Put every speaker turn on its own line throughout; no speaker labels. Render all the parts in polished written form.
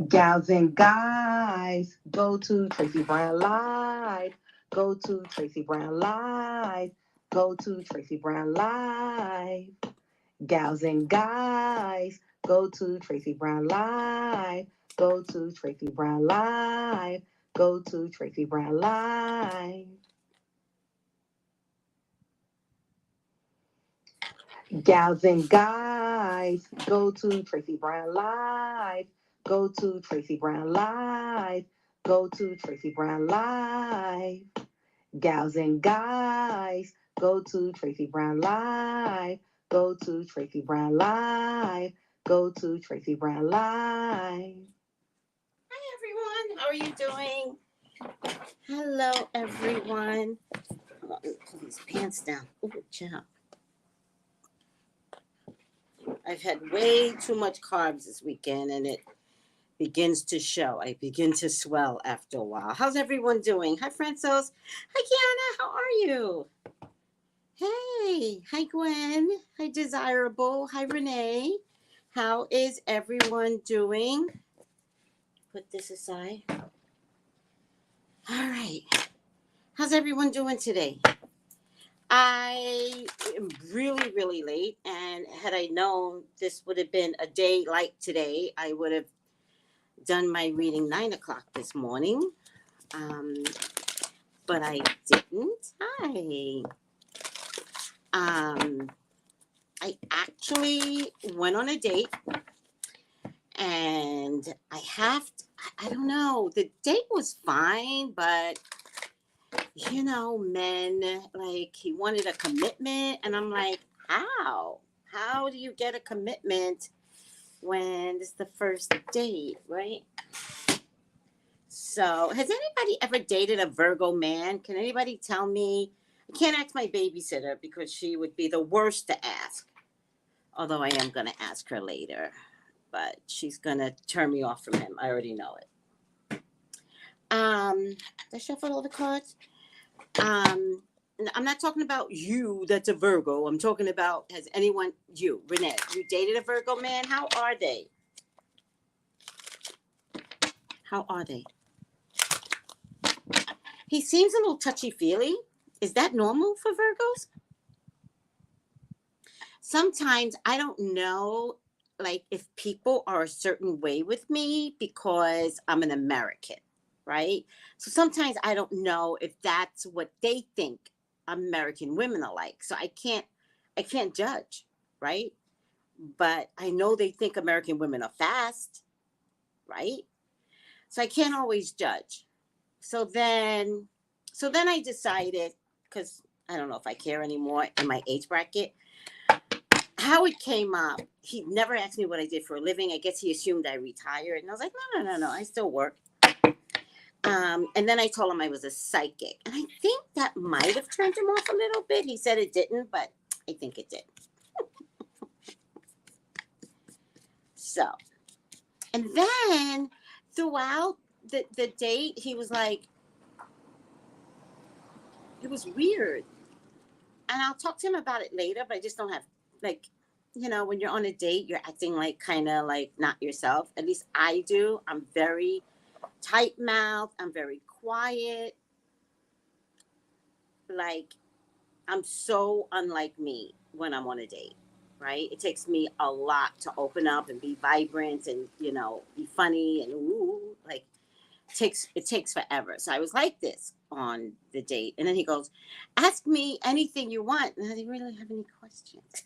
Gals and guys, go to Tracey Brown Live. Go to Tracey Brown Live. Go to Tracey Brown Live. Gals and guys, go to Tracey Brown Live. Go to Tracey Brown Live. Go to Tracey Brown Live. Gals and guys, go to Tracey Brown Live. Go to Tracey Brown Live. Go to Tracey Brown Live. Gals and guys, go to Tracey Brown Live. Go to Tracey Brown Live. Go to Tracey Brown Live.
Hi everyone, how are you doing? Hello everyone. Let me pull these pants down. Oh, child. I've had way too much carbs this weekend and it begins to show. I begin to swell after a while. How's everyone doing? Hi Francis. Hi Kiana, how are you? Hey, hi Gwen. Hi Desirable. Hi Renee. How is everyone doing? Put this aside. All right. How's everyone doing today? I am really, really late, and had I known this would have been a day like today, I would have done my reading 9 o'clock this morning, but I didn't. Hi. I actually went on a date, and I don't know, the date was fine, but you know, men, like, he wanted a commitment, and I'm like, how do you get a commitment when it's the first date, right? So has anybody ever dated a Virgo man? Can anybody tell me? I can't ask my babysitter because she would be the worst to ask, although I am going to ask her later, but she's going to turn me off from him. I already know it. I shuffled all the cards. I'm not talking about you that's a Virgo. I'm talking about, has anyone, you, Renee, you dated a Virgo man? How are they? How are they? He seems a little touchy-feely. Is that normal for Virgos? Sometimes I don't know, like, if people are a certain way with me because I'm an American, right? So sometimes I don't know if that's what they think American women are like. So I can't judge, right? But I know they think American women are fast, right? So I can't always judge. So then I decided, because I don't know if I care anymore in my age bracket, how it came up. He never asked me what I did for a living. I guess he assumed I retired. And I was like, no, I still work. And then I told him I was a psychic. And I think that might have turned him off a little bit. He said it didn't, but I think it did. So, and then throughout the date, he was like, it was weird. And I'll talk to him about it later, but I just don't have, like, you know, when you're on a date, you're acting like kind of like not yourself. At least I do. I'm very tight-mouthed. I'm very quiet. Like, I'm so unlike me when I'm on a date, right? It takes me a lot to open up and be vibrant and, you know, be funny and ooh, like, it takes forever. So I was like this on the date. And then he goes, ask me anything you want. And I didn't really have any questions.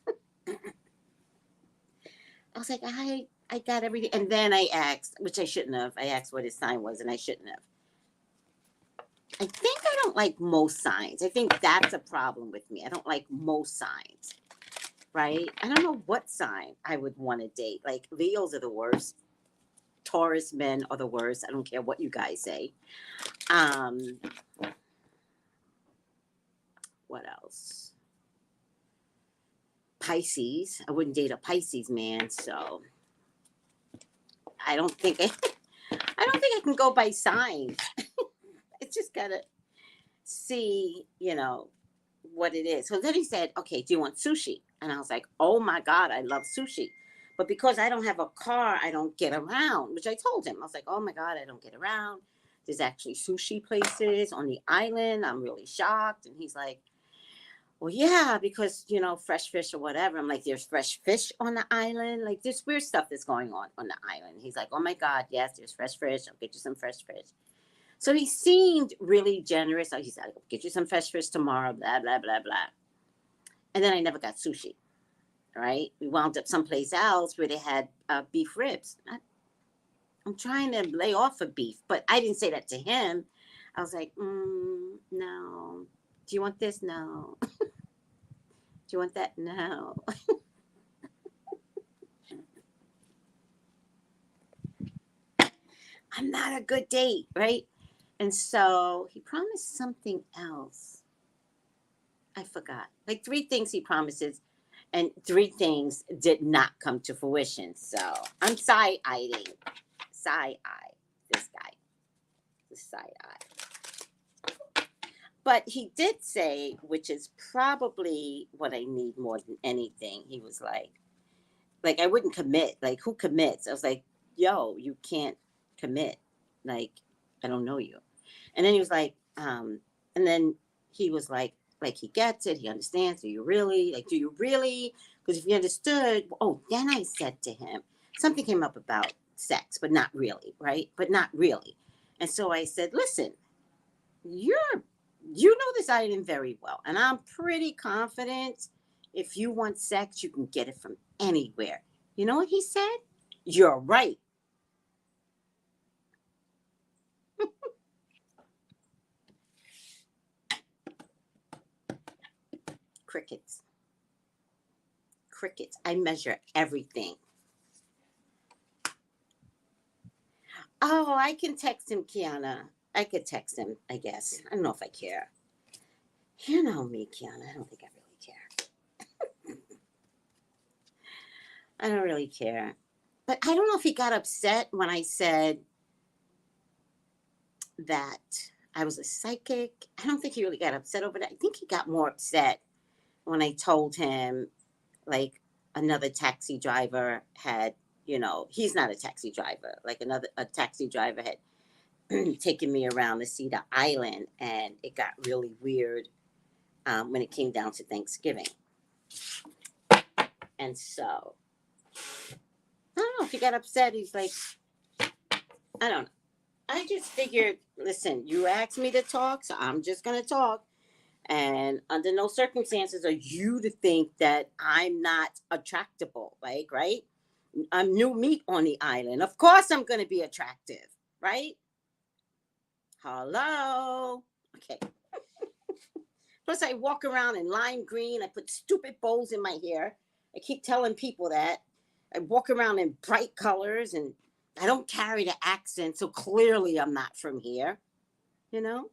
I was like, I got everything. And then I asked, which I shouldn't have. I asked what his sign was, and I shouldn't have. I think I don't like most signs. I think that's a problem with me. I don't like most signs, right? I don't know what sign I would want to date. Like, Leos are the worst. Taurus men are the worst. I don't care what you guys say. What else? Pisces. I wouldn't date a Pisces man, so I don't think I can go by signs. It's just gotta see, you know, what it is. So then he said, okay, do you want sushi? And I was like, oh my God, I love sushi. But because I don't have a car, I don't get around, which I told him. I was like, oh my God, I don't get around. There's actually sushi places on the island. I'm really shocked. And he's like, well, yeah, because, you know, fresh fish or whatever. I'm like, there's fresh fish on the island. Like, there's weird stuff that's going on the island. He's like, oh my God, yes, there's fresh fish. I'll get you some fresh fish. So he seemed really generous. He said, I'll get you some fresh fish tomorrow, blah, blah, blah, blah. And then I never got sushi, right? We wound up someplace else where they had beef ribs. I'm trying to lay off of beef, but I didn't say that to him. I was like, no. Do you want this? No. Do you want that? No. I'm not a good date, right? And so he promised something else. I forgot. Like 3 things he promises, and 3 things did not come to fruition. So I'm side-eyeing. Side-eye. This guy. The side-eye. But he did say, which is probably what I need more than anything. He was like, I wouldn't commit. Like, who commits? I was like, yo, you can't commit. Like, I don't know you. And then he was like, and then he was like he gets it. He understands. Do you really? Like, do you really? Because if you understood, then I said to him, something came up about sex, but not really, right? But not really. And so I said, listen, you know this island very well. And I'm pretty confident if you want sex, you can get it from anywhere. You know what he said? You're right. Crickets. Crickets. I measure everything. Oh, I can text him, Kiana. I could text him, I guess. I don't know if I care. You know me, Kiana. I don't think I really care. I don't really care. But I don't know if he got upset when I said that I was a psychic. I don't think he really got upset over that. I think he got more upset when I told him, like, another taxi driver had, you know, he's not a taxi driver. Like, a taxi driver had taken me around to see the island, and it got really weird when it came down to Thanksgiving. And so, I don't know if he got upset. He's like, I don't know. I just figured, listen, you asked me to talk, so I'm just going to talk. And under no circumstances are you to think that I'm not attractable, like, right? I'm new meat on the island. Of course I'm going to be attractive, right? Hello? Okay. Plus, I walk around in lime green. I put stupid bows in my hair. I keep telling people that. I walk around in bright colors, and I don't carry the accent, so clearly I'm not from here, you know?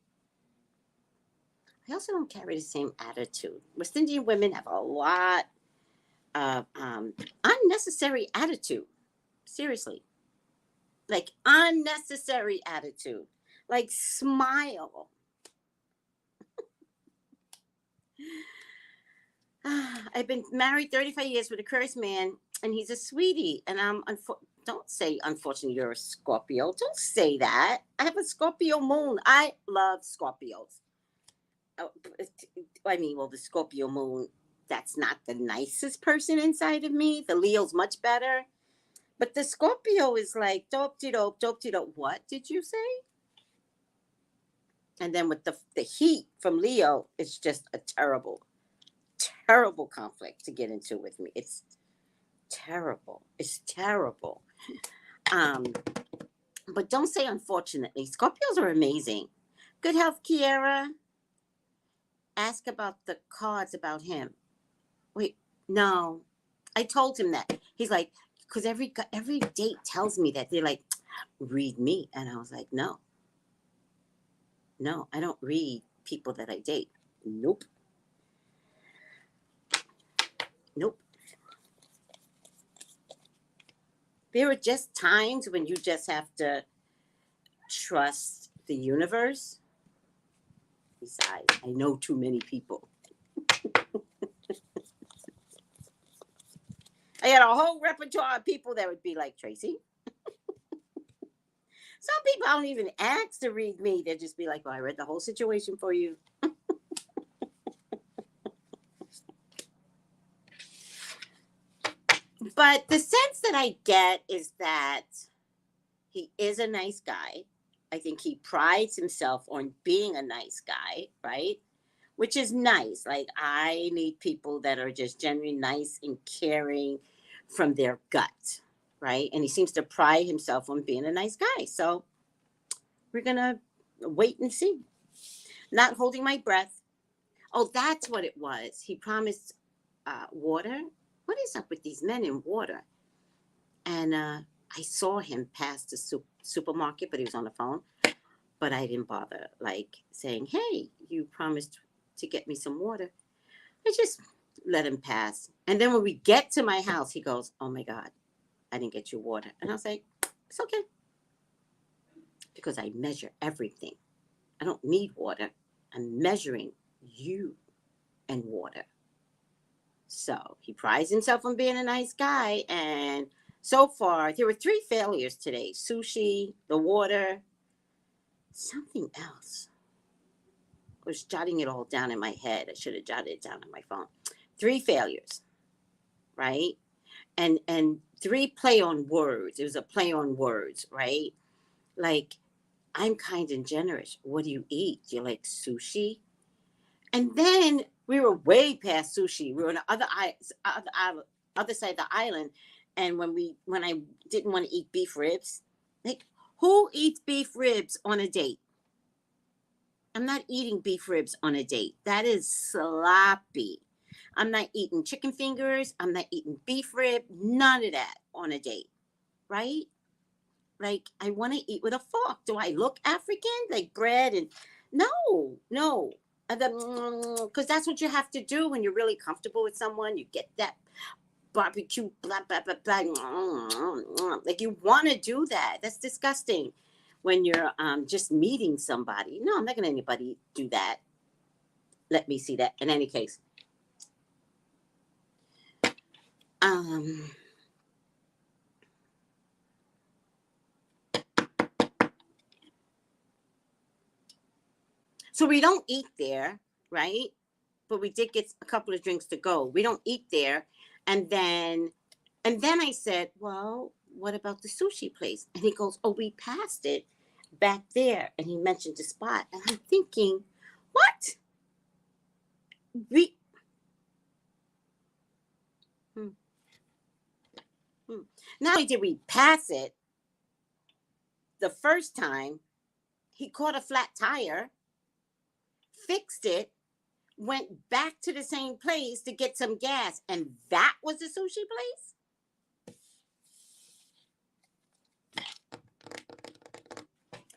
I also don't carry the same attitude. West Indian women have a lot of unnecessary attitude. Seriously. Like, unnecessary attitude. Like, smile. I've been married 35 years with a cursed man, and he's a sweetie. And don't say, unfortunately, you're a Scorpio. Don't say that. I have a Scorpio moon. I love Scorpios. I mean, well, the Scorpio moon, that's not the nicest person inside of me. The Leo's much better. But the Scorpio is like, dope-de-dope, dope-de-dope. What did you say? And then with the heat from Leo, it's just a terrible conflict to get into with me. It's terrible. It's terrible. But don't say unfortunately. Scorpios are amazing. Good health, Kiera. Ask about the cards about him. Wait, no. I told him that. He's like, because every date tells me that. They're like, read me. And I was like, no, I don't read people that I date. Nope. There are just times when you just have to trust the universe. Besides, I know too many people. I had a whole repertoire of people that would be like, Tracy. Some people don't even ask to read me. They'll just be like, well, I read the whole situation for you. But the sense that I get is that he is a nice guy. I think he prides himself on being a nice guy, right? Which is nice. Like, I need people that are just genuinely nice and caring from their gut, right? And he seems to pride himself on being a nice guy. So we're going to wait and see. Not holding my breath. Oh, that's what it was. He promised water. What is up with these men in water? And I saw him pass the supermarket, but he was on the phone. But I didn't bother, like, saying, hey, you promised to get me some water. I just let him pass. And then when we get to my house, he goes, oh, my God, I didn't get you water. And I was like, it's okay. Because I measure everything. I don't need water. I'm measuring you and water. So he prides himself on being a nice guy. And so far, there were 3 failures today. Sushi, the water, something else. I was jotting it all down in my head. I should have jotted it down on my phone. 3 failures, right? And 3 play on words. It was a play on words, right? Like, I'm kind and generous. What do you eat? Do you like sushi? And then we were way past sushi. We were on the other side of the island. And when I didn't want to eat beef ribs, like, who eats beef ribs on a date? I'm not eating beef ribs on a date. That is sloppy. I'm not eating chicken fingers. I'm not eating beef rib. None of that on a date, right? Like, I want to eat with a fork. Do I look African? Like bread and no. Because that's what you have to do when you're really comfortable with someone. You get that barbecue, blah, blah, blah, blah. Like, you want to do that. That's disgusting when you're just meeting somebody. No, I'm not going to anybody do that. Let me see that. In any case. So we don't eat there, right? But we did get a couple of drinks to go. We don't eat there. And then I said, well, what about the sushi place? And he goes, oh, we passed it back there. And he mentioned the spot. And I'm thinking, what? Not only did we pass it the first time, he caught a flat tire, fixed it, went back to the same place to get some gas, and that was the sushi place?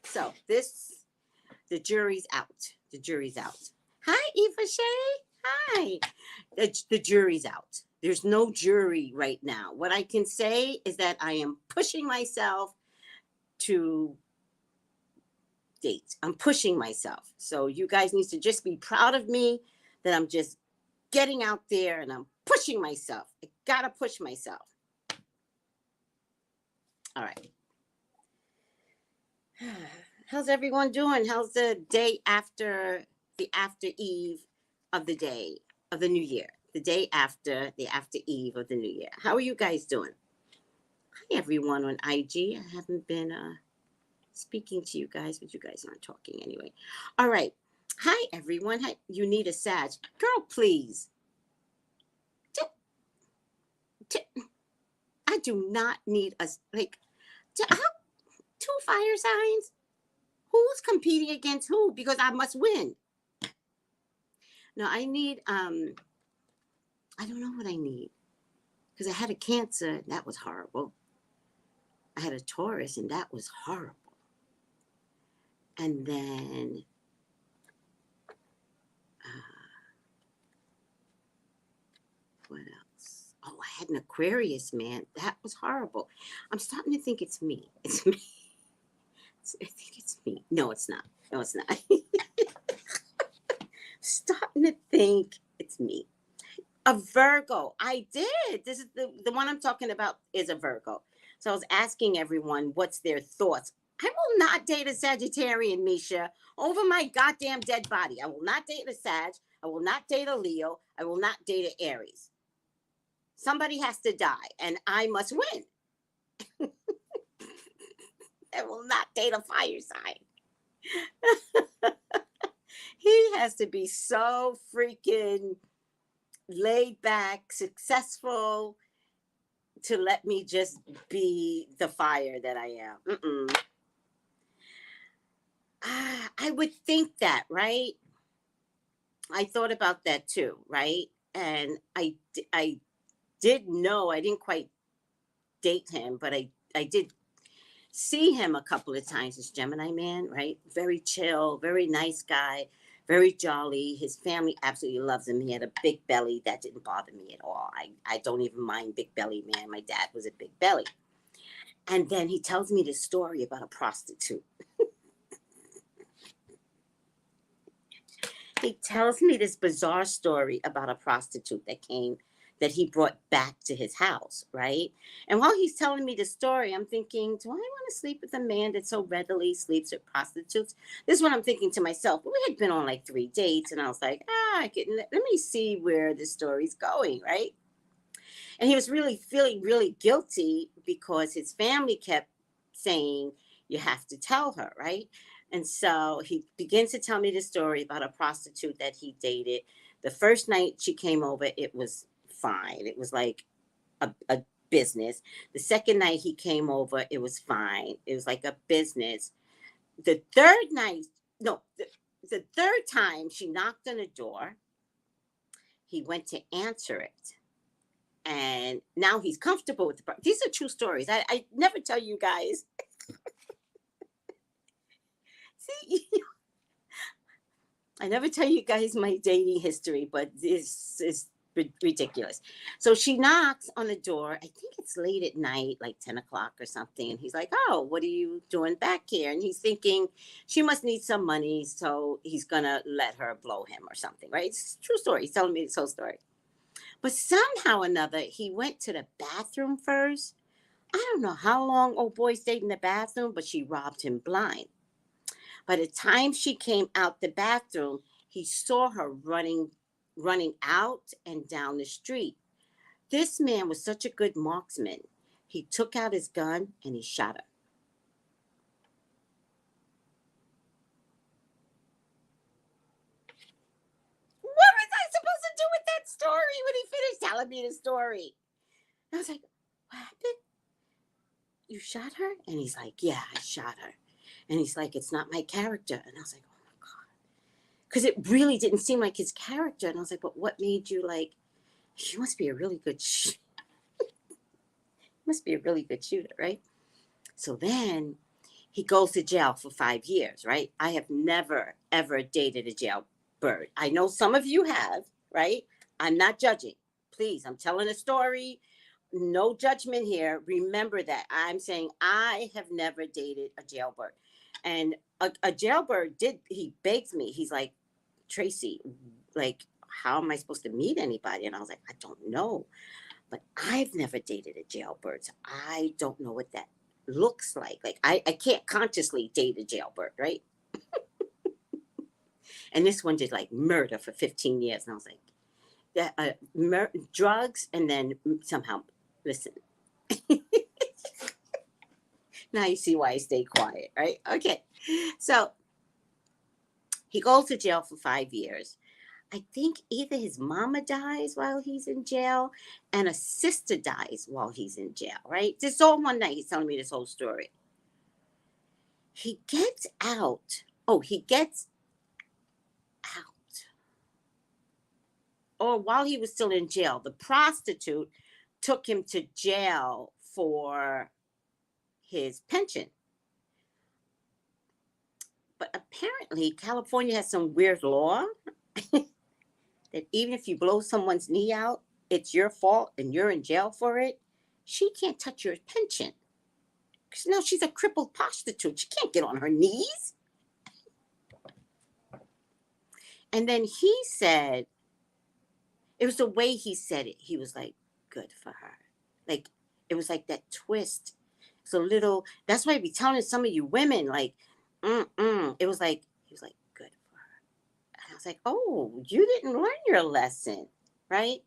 So the jury's out. The jury's out. Hi, Eva Shay. Hi. The jury's out. There's no jury right now. What I can say is that I am pushing myself to date. I'm pushing myself. So you guys need to just be proud of me that I'm just getting out there and I'm pushing myself. I gotta push myself. All right. How's everyone doing? How's the day after the after eve of the day of the new year? The day after the after eve of the new year. How are you guys doing? Hi, everyone on IG. I haven't been speaking to you guys, but you guys aren't talking anyway. All right. Hi, everyone. Hi. You need a Sag. Girl, please. I do not need a, like, 2 fire signs. Who's competing against who? Because I must win. No, I need, I don't know what I need. Because I had a Cancer, and that was horrible. I had a Taurus, and that was horrible. And then, what else? Oh, I had an Aquarius, man. That was horrible. I'm starting to think it's me. It's me. I think it's me. No, it's not. No, it's not. Starting to think it's me. A Virgo. I did. This is the one I'm talking about is a Virgo. So I was asking everyone what's their thoughts. I will not date a Sagittarian, Misha, over my goddamn dead body. I will not date a Sag. I will not date a Leo. I will not date an Aries. Somebody has to die, and I must win. I will not date a fire sign. He has to be so freaking laid back, successful, to let me just be the fire that I am. I would think that, right? I thought about that too, right? And I did know, I didn't quite date him, but I did see him a couple of times. This Gemini man, right? Very chill, very nice guy, very jolly. His family absolutely loves him. He had a big belly. That didn't bother me at all. I don't even mind big belly man. My dad was a big belly. And then he tells me this story about a prostitute. He tells me this bizarre story about a prostitute that he brought back to his house, right? And while he's telling me the story, I'm thinking, do I want to sleep with a man that so readily sleeps with prostitutes? This is what I'm thinking to myself. We had been on like 3 dates, and I was like, let me see where this story's going, right? And he was really feeling really guilty because his family kept saying, you have to tell her, right? And so he begins to tell me the story about a prostitute that he dated. The first night she came over, it was fine. It was like a business. The second night he came over, it was fine. It was like a business. The third night, no, the third time she knocked on the door, he went to answer it. And now he's comfortable with the. These are true stories. I never tell you guys. See, I never tell you guys my dating history, but this is ridiculous. So she knocks on the door. I think it's late at night, like 10 o'clock or something. And he's like, oh, what are you doing back here? And he's thinking she must need some money, so he's going to let her blow him or something, right? It's a true story. He's telling me this whole story. But somehow or another, he went to the bathroom first. I don't know how long old boy stayed in the bathroom, but she robbed him blind. By the time she came out the bathroom, he saw her running out and down the street. This man was such a good marksman. He took out his gun and he shot her. What was I supposed to do with that story when he finished telling me the story? And I was like, what happened? You shot her? And he's like, yeah, I shot her. And he's like, it's not my character. And I was like, oh my God. Because it really didn't seem like his character. And I was like, but what made you like, he must be a really good must be a really good shooter, right? So then he goes to jail for 5 years, right? I have never, ever dated a jailbird. I know some of you have, right? I'm not judging. Please, I'm telling a story. No judgment here. Remember that. I'm saying I have never dated a jailbird. And a jailbird he begs me. He's like, Tracey, like, how am I supposed to meet anybody? And I was like, I don't know. But I've never dated a jailbird. So I don't know what that looks like. Like, I can't consciously date a jailbird, right? And this one did like murder for 15 years. And I was like, drugs, and then somehow, listen. Now you see why I stay quiet, right? Okay. So he goes to jail for 5 years. I think either his mama dies while he's in jail and a sister dies while he's in jail, right? This is all one night. He's telling me this whole story. He gets out. Oh, he gets out. Or while he was still in jail, the prostitute took him to jail for his pension. But apparently California has some weird law that even if you blow someone's knee out, it's your fault and you're in jail for it. She can't touch your pension. Because now she's a crippled prostitute. She can't get on her knees. And then he said It was the way he said it. He was like, good for her. Like, it was like that twist. So little, that's why I be telling some of you women, like, it was like, he was like, good for her. And I was like, oh, you didn't learn your lesson, right?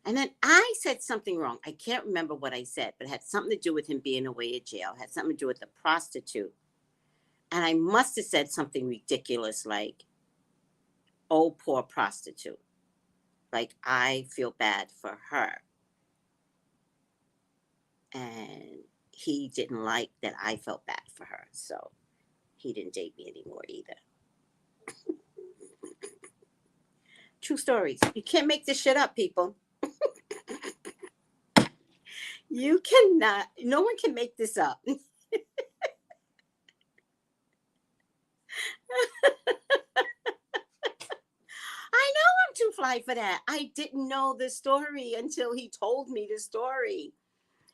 And then I said something wrong. I can't remember what I said, but it had something to do with him being away at jail. It had something to do with the prostitute. And I must have said something ridiculous like, oh, poor prostitute. Like, I feel bad for her. And he didn't like that I felt bad for her. So he didn't date me anymore either. True stories. You can't make this shit up, people. You cannot. No one can make this up. I know I'm too fly for that. I didn't know the story until he told me the story.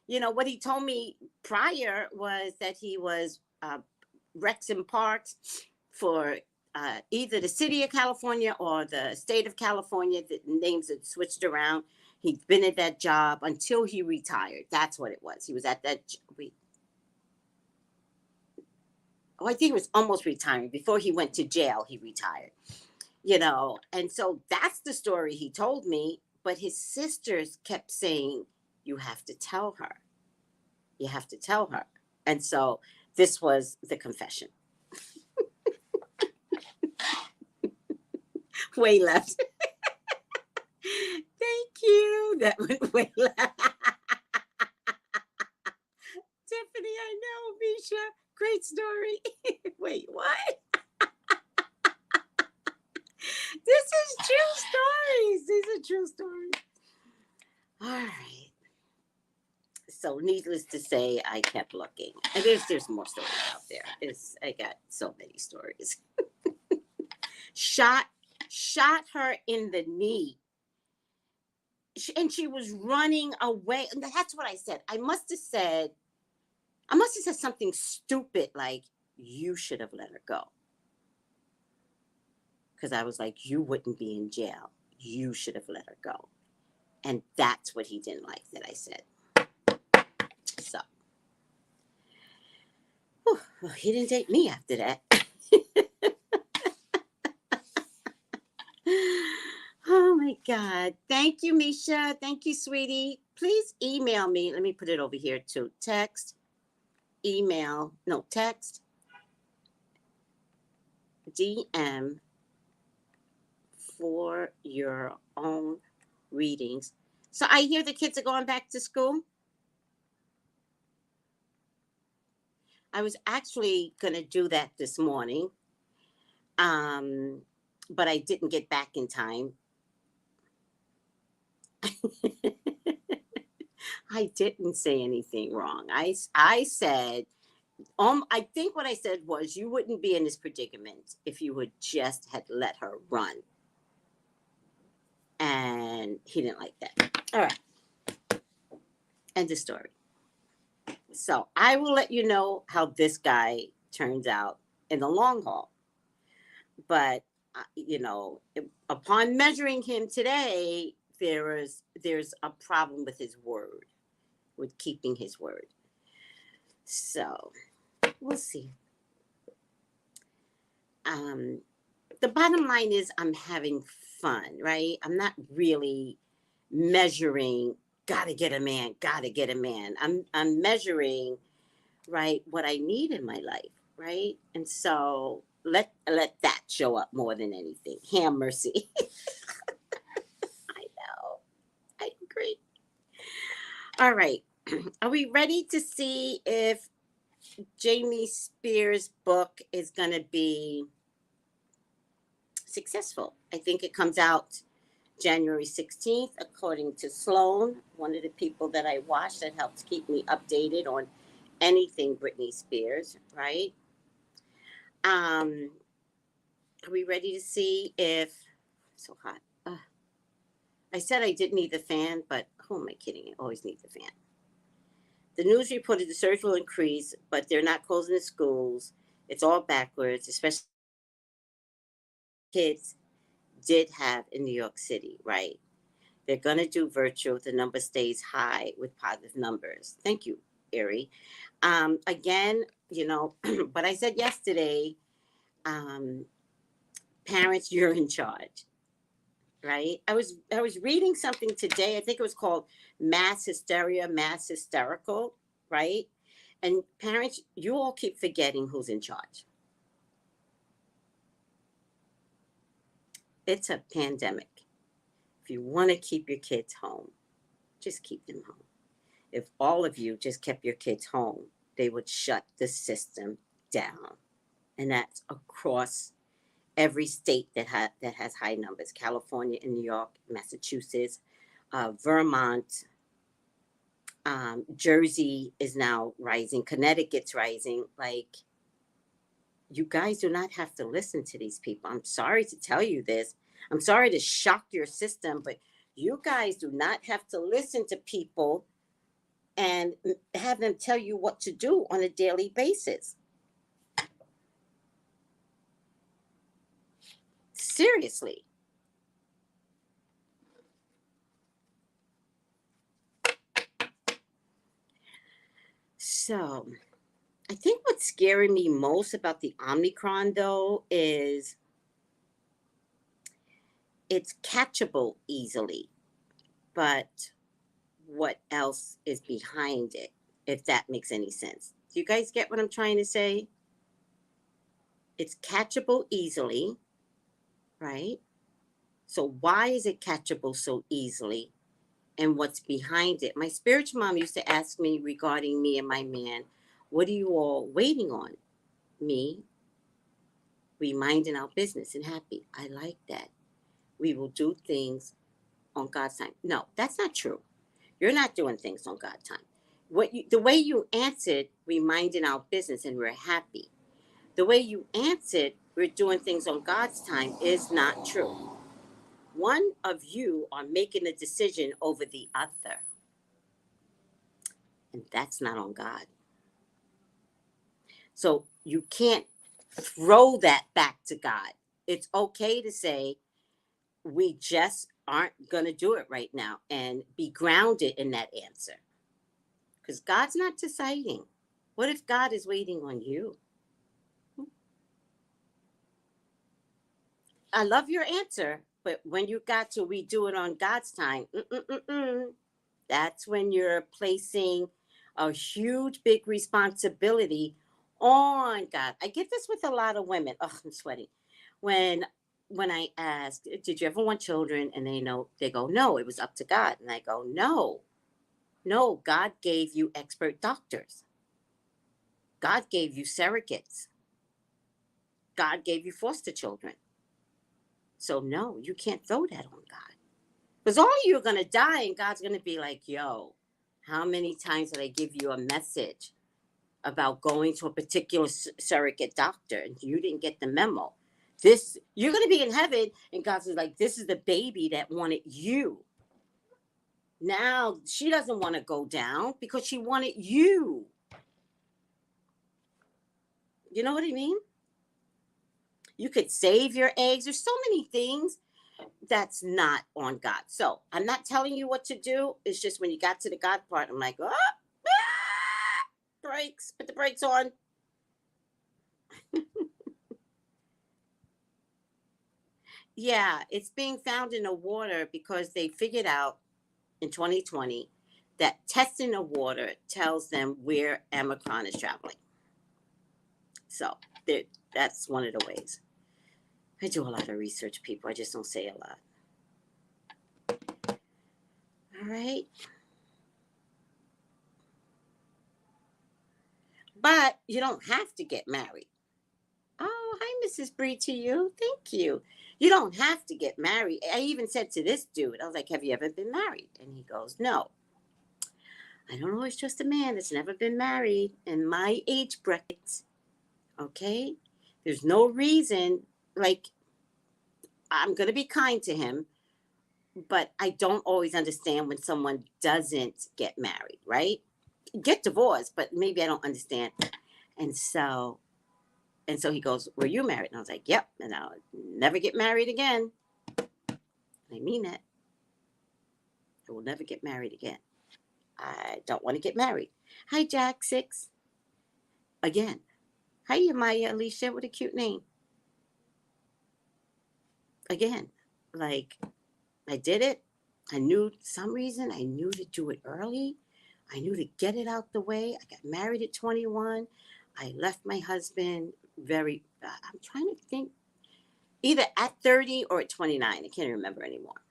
You know, what he told me prior was that he was Rex and Parks for either the city of California or the state of California. The names had switched around. He'd been at that job until he retired. That's what it was. He was at that. I think it was almost retiring. Before he went to jail, he retired. You know, and so that's the story he told me. But his sisters kept saying, you have to tell her. You have to tell her. And so this was the confession. Way left. Thank you. That went way left. Tiffany, I know, Misha. Great story. Wait, what? This is true stories. These are true stories. All right. So needless to say, I kept looking. And there's more stories out there. I got so many stories. Shot her in the knee. And she was running away. And that's what I said. I must have said something stupid like, you should have let her go. Because I was like, you wouldn't be in jail. You should have let her go. And that's what he didn't like that I said. So, well, he didn't date me after that. Oh my God. Thank you, Misha. Thank you, sweetie. Please email me. Let me put it over here too. Text, DM for your own readings. So I hear the kids are going back to school. I was actually going to do that this morning, but I didn't get back in time. I didn't say anything wrong. I said, I think what I said was, you wouldn't be in this predicament if you would just had let her run. And he didn't like that. All right. End of story. So I will let you know how this guy turns out in the long haul. But, you know, upon measuring him today, there's a problem with his word, with keeping his word. So we'll see. The bottom line is I'm having fun, right? I'm not really measuring, gotta get a man. I'm measuring, right, what I need in my life, right? And so let that show up more than anything. Have mercy. I know. I agree. All right. Are we ready to see if Jamie Spears' book is going to be successful? I think it comes out January 16th, according to Sloan, one of the people that I watch that helps keep me updated on anything Britney Spears, right? Are we ready to see if... So hot. I said I didn't need the fan, but who am I kidding? I always need the fan. The news reported the surge will increase, but they're not closing the schools. It's all backwards, especially kids did have in New York City, right? They're going to do virtual. The number stays high with positive numbers. Thank you, Erie. Again, you know, but I said yesterday, parents, you're in charge, right? I was reading something today. I think it was called Mass Hysteria, Mass Hysterical, right? And parents, you all keep forgetting who's in charge. It's a pandemic. If you want to keep your kids home, just keep them home. If all of you just kept your kids home, they would shut the system down. And that's across every state that has high numbers. California and New York, Massachusetts, Vermont, Jersey is now rising. Connecticut's rising. Like, you guys do not have to listen to these people. I'm sorry to tell you this. I'm sorry to shock your system, but you guys do not have to listen to people and have them tell you what to do on a daily basis. Seriously. So, I think what's scaring me most about the Omicron, though, is it's catchable easily. But what else is behind it, if that makes any sense? Do you guys get what I'm trying to say? It's catchable easily, right? So why is it catchable so easily? And what's behind it? My spiritual mom used to ask me regarding me and my man, what are you all waiting on? Me, we minding our business and happy. I like that. We will do things on God's time. No, that's not true. You're not doing things on God's time. The way you answered, we minding our business and we're happy. The way you answered, we're doing things on God's time, is not true. One of you are making a decision over the other. And that's not on God. So you can't throw that back to God. It's okay to say, we just aren't going to do it right now, and be grounded in that answer. Because God's not deciding. What if God is waiting on you? I love your answer, but when you got to we do it on God's time, that's when you're placing a huge, big responsibility on God. I get this with a lot of women. Oh, I'm sweating. When I ask, did you ever want children? And they go, no, it was up to God. And I go, no, God gave you expert doctors. God gave you surrogates. God gave you foster children. So no, you can't throw that on God. Because all of you are going to die, and God's going to be like, yo, how many times did I give you a message about going to a particular surrogate doctor and you didn't get the memo? You're going to be in heaven, and God's like, this is the baby that wanted you. Now she doesn't want to go down because she wanted you. You know what I mean? You could save your eggs. There's so many things that's not on God. So I'm not telling you what to do. It's just when you got to the God part, I'm like, brakes, put the brakes on. Yeah, it's being found in the water because they figured out in 2020 that testing the water tells them where Omicron is traveling. So that's one of the ways. I do a lot of research, people. I just don't say a lot. All right. But you don't have to get married. Oh, hi, Mrs. Bree, to you. Thank you. You don't have to get married. I even said to this dude, I was like, have you ever been married? And he goes, no. I don't always trust a man that's never been married in my age bracket. Okay? There's no reason, like, I'm going to be kind to him, but I don't always understand when someone doesn't get married, right? Get divorced, but maybe I don't understand. And so he goes, were you married? And I was like, yep. And I'll never get married again. I mean it. I will never get married again. I don't want to get married. Hi, Jack 6. Again. Hi, YEMAYA, Alicia, what a cute name. Again, like, I did it. I knew some reason. I knew to do it early. I knew to get it out the way. I got married at 21. I left my husband I'm trying to think, either at 30 or at 29. I can't remember anymore.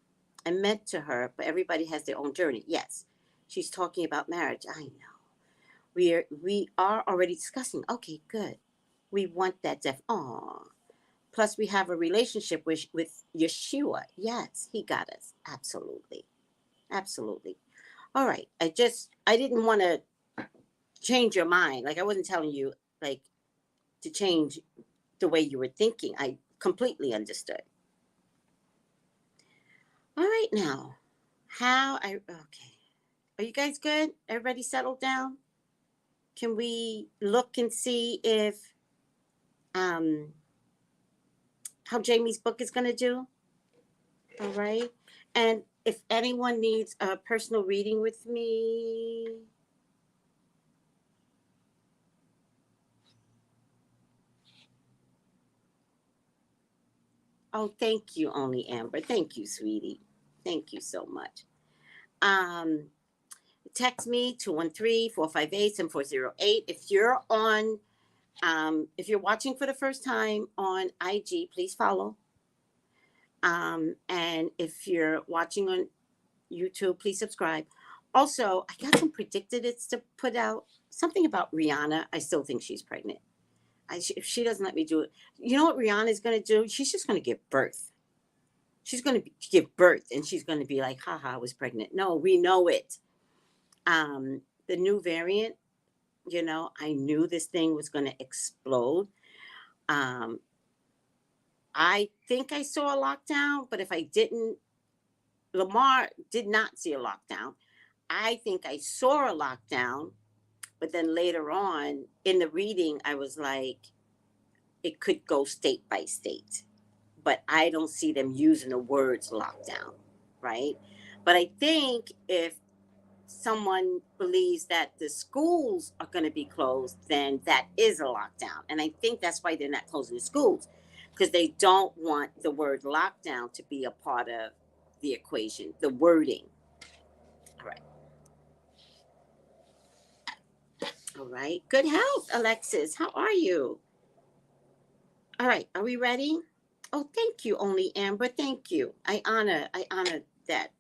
I meant to her, but everybody has their own journey. Yes, she's talking about marriage. I know. We are already discussing. Okay, good. We want that Aw. Plus, we have a relationship with Yeshua. Yes, he got us. Absolutely. Absolutely. All right. I didn't want to change your mind. Like, I wasn't telling you, like, to change the way you were thinking. I completely understood. All right, now. Okay. Are you guys good? Everybody settled down? Can we look and see if, how Jamie's book is going to do? All right. And if anyone needs a personal reading with me, oh, thank you, Only Amber. Thank you, sweetie. Thank you so much. Text me 213-458-7408. If you're watching for the first time on IG, please follow. And if you're watching on YouTube, please subscribe. Also, I got some predicted it's to put out something about Rihanna. I still think she's pregnant. If she doesn't let me do it, you know what Rihanna is going to do? She's just going to give birth. She's going to give birth, and she's going to be like, haha, I was pregnant. No, we know it. The new variant, I knew this thing was going to explode. I think I saw a lockdown, but if I didn't, Lamar did not see a lockdown. I think I saw a lockdown, but then later on in the reading, I was like, it could go state by state, but I don't see them using the words lockdown, right? But I think if someone believes that the schools are going to be closed, then that is a lockdown. And I think that's why they're not closing the schools, because they don't want the word lockdown to be a part of the equation, the wording. All right. All right. Good health, Alexis. How are you? All right. Are we ready? Oh, thank you, Only Amber. Thank you. I honor that.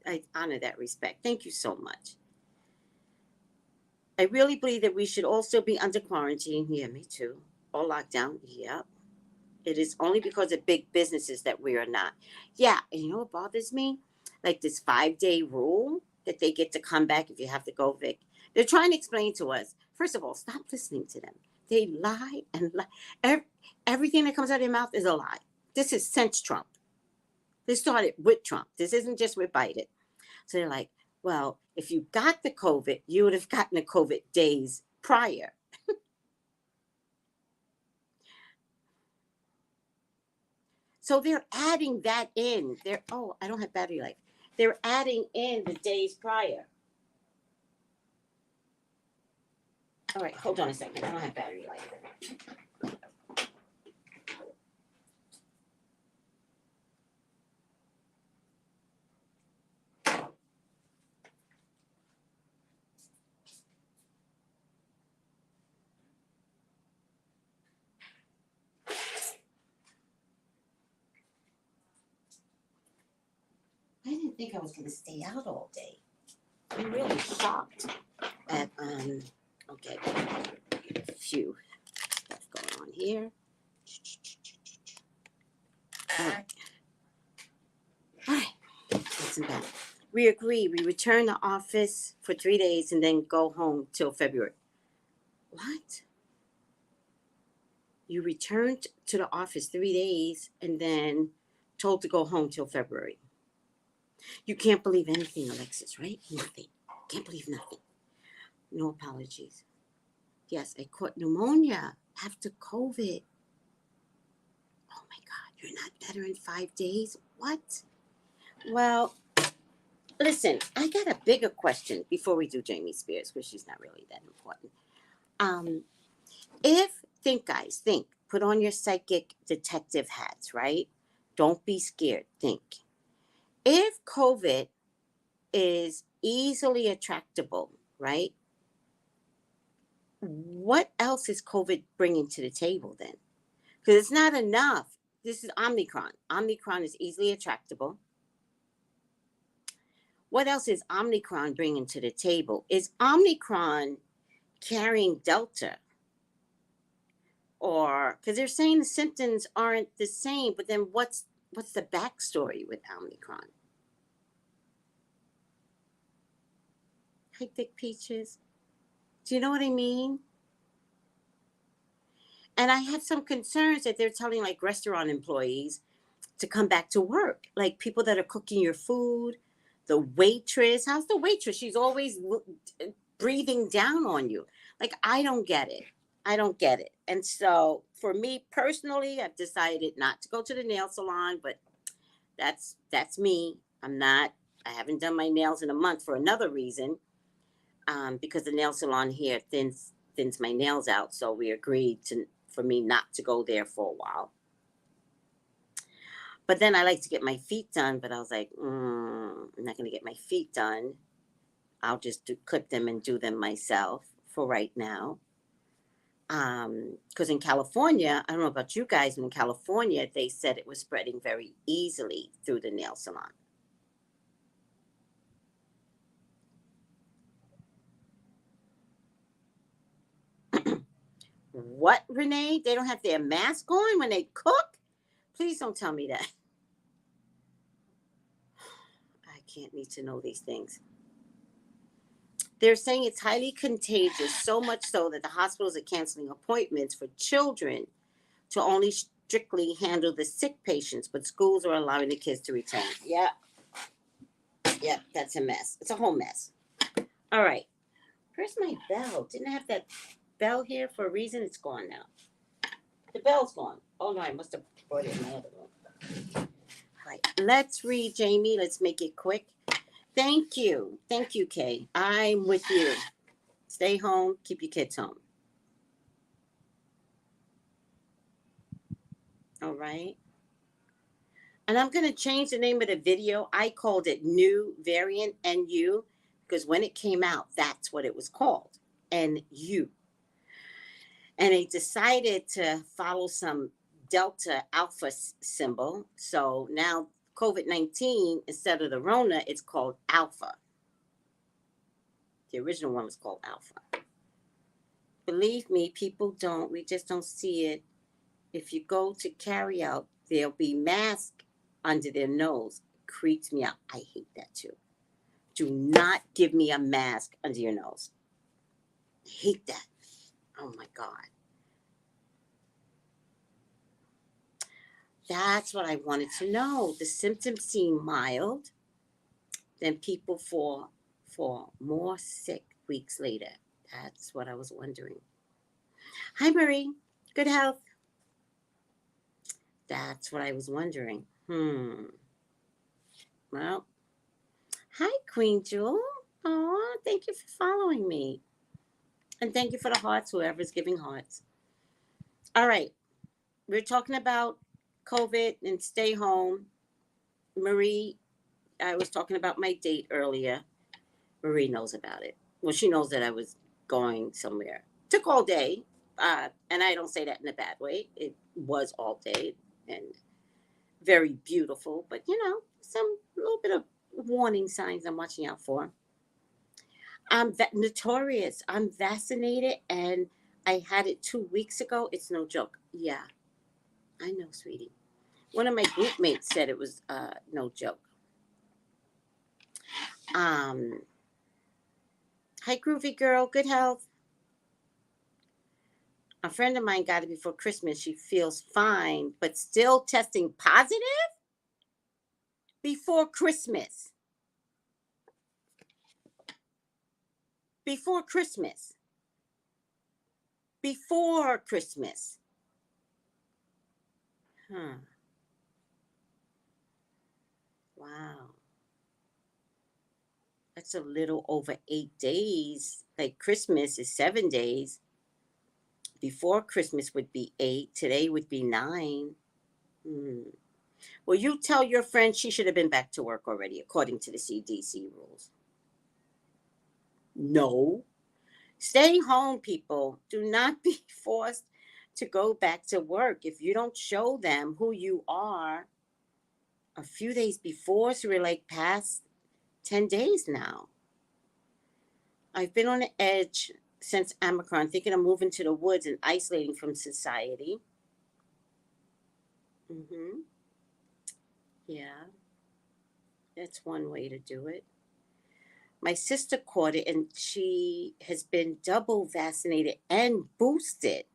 I honor that respect. Thank you so much. I really believe that we should also be under quarantine. Yeah, me too. Or lockdown. Yep. It is only because of big businesses that we are not. Yeah. And you know what bothers me? Like this 5-day rule that they get to come back if you have to go, Vic. They're trying to explain to us. First of all, stop listening to them. They lie and lie. Everything that comes out of their mouth is a lie. This is since Trump. This started with Trump. This isn't just with Biden. So they're like, well, if you got the COVID, you would have gotten the COVID days prior. So they're adding that in. I don't have battery life. They're adding in the days prior. All right, hold on a second. I don't have battery life. I didn't think I was going to stay out all day. I'm really shocked at, okay, phew, stuff going on here. All right. Listen back. We agree. We return to office for 3 days and then go home till February. What? You returned to the office 3 days and then told to go home till February. You can't believe anything, Alexis, right? Nothing. Can't believe nothing. No apologies. Yes, I caught pneumonia after COVID. Oh my God, you're not better in 5 days? What? Well, Listen, I got a bigger question before we do Jamie Spears, because she's not really that important. Guys, think, put on your psychic detective hats, right? Don't be scared. Think. If COVID is easily attractable, right? What else is COVID bringing to the table then? Because it's not enough. This is Omicron. Omicron is easily attractable. What else is Omicron bringing to the table? Is Omicron carrying Delta? Or, because they're saying the symptoms aren't the same, but then what's the backstory with Omicron? Hi, Thick Peaches. Do you know what I mean? And I have some concerns that they're telling like restaurant employees to come back to work. Like people that are cooking your food, the waitress. How's the waitress? She's always breathing down on you. Like, I don't get it. I don't get it. And so for me personally, I've decided not to go to the nail salon, but that's me. I haven't done my nails in a month for another reason. Because the nail salon here thins my nails out. So we agreed for me not to go there for a while. But then I like to get my feet done, but I was like, I'm not going to get my feet done. I'll just clip them and do them myself for right now. Because in California, I don't know about you guys, but in California, they said it was spreading very easily through the nail salon. What, Renee? They don't have their mask on when they cook? Please don't tell me that. I can't need to know these things. They're saying it's highly contagious, so much so that the hospitals are canceling appointments for children to only strictly handle the sick patients, but schools are allowing the kids to return. Yep, that's a mess. It's a whole mess. All right. Where's my bell? Didn't I have that bell here for a reason? It's gone now. The bell's gone. Oh, no, I must have brought it in my other room. All right. Let's read, Jamie. Let's make it quick. Thank you. Thank you, Kay. I'm with you. Stay home. Keep your kids home. All right. And I'm going to change the name of the video. I called it New Variant NU because when it came out, that's what it was called. NU. And they decided to follow some Delta Alpha symbol. So now COVID-19, instead of the Rona, it's called Alpha. The original one was called Alpha. Believe me, people don't. We just don't see it. If you go to carry out, there'll be masks under their nose. It creeps me out. I hate that too. Do not give me a mask under your nose. I hate that. Oh my God. That's what I wanted to know. The symptoms seem mild. Then people fall more sick weeks later. That's what I was wondering. Hi, Marie. Good health. That's what I was wondering. Well, hi, Queen Jewel. Oh, thank you for following me. And thank you for the hearts, whoever's giving hearts. All right. We're talking about COVID and stay home. Marie, I was talking about my date earlier. Marie knows about it. Well, she knows that I was going somewhere. Took all day. And I don't say that in a bad way. It was all day and very beautiful. But, some little bit of warning signs I'm watching out for. I'm notorious. I'm vaccinated and I had it 2 weeks ago. It's no joke. Yeah, I know, sweetie. One of my group mates said it was no joke. Hi, Groovy Girl. Good health. A friend of mine got it before Christmas. She feels fine, but still testing positive before Christmas. Before Christmas. Before Christmas. Wow. That's a little over 8 days. Like Christmas is 7 days. Before Christmas would be 8. Today would be 9. Hmm. Well, you tell your friend she should have been back to work already, according to the CDC rules. No. Stay home, people. Do not be forced to go back to work. If you don't show them who you are a few days before, so we're like past 10 days now. I've been on the edge since Omicron, thinking of moving to the woods and isolating from society. Mm-hmm. Yeah, that's one way to do it. My sister caught it and she has been double vaccinated and boosted.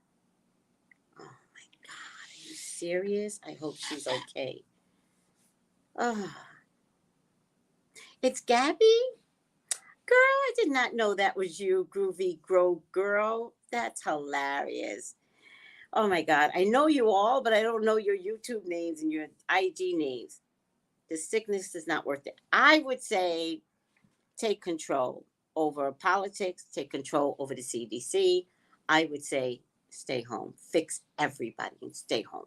Oh my God, are you serious? I hope she's okay. Oh, it's Gabby? Girl, I did not know that was you, Groovy Grow Girl. That's hilarious. Oh my God. I know you all, but I don't know your YouTube names and your IG names. The sickness is not worth it. I would say take control over politics, take control over the CDC. I would say stay home, fix everybody and stay home.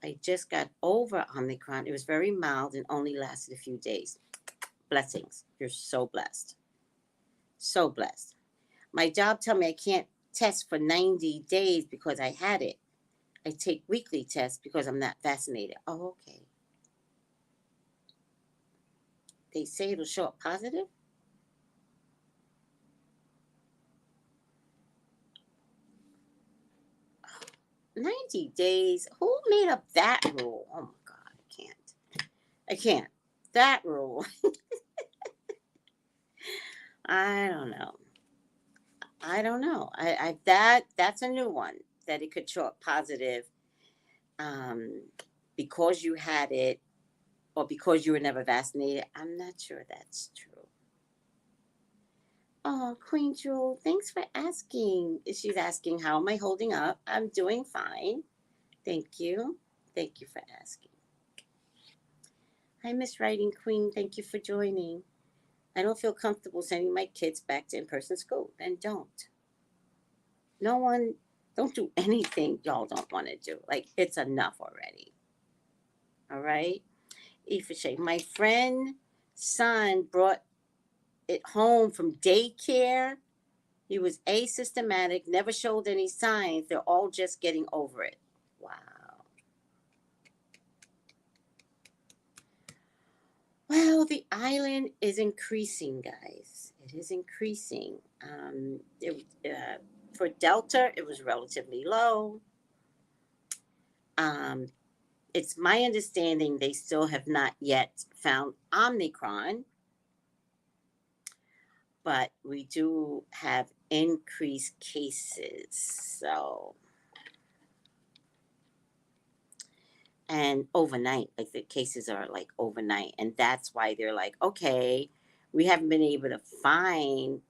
I just got over Omicron. It was very mild and only lasted a few days. Blessings. You're so blessed. So blessed. My job told me I can't test for 90 days because I had it. I take weekly tests because I'm not vaccinated. Oh, okay. They say it'll show up positive? 90 days? Who made up that rule? Oh my God, I can't. I can't. That rule. I don't know. I don't know. That's a new one that it could show up positive um, because you had it or because you were never vaccinated. I'm not sure that's true. Oh, Queen Jewel, thanks for asking. She's asking, how am I holding up? I'm doing fine. Thank you. Thank you for asking. Hi, Miss Writing Queen. Thank you for joining. I don't feel comfortable sending my kids back to in-person school. Then don't. No one, don't do anything y'all don't want to do. Like, it's enough already. All right? Ifashe, my friend's son brought it home from daycare. He was asymptomatic, never showed any signs. They're all just getting over it. Wow. Well, the island is increasing, guys. It is increasing. For Delta, it was relatively low. Um, it's my understanding they still have not yet found Omicron, but we do have increased cases. So, and overnight, like the cases are like overnight, and that's why they're like, okay, we haven't been able to find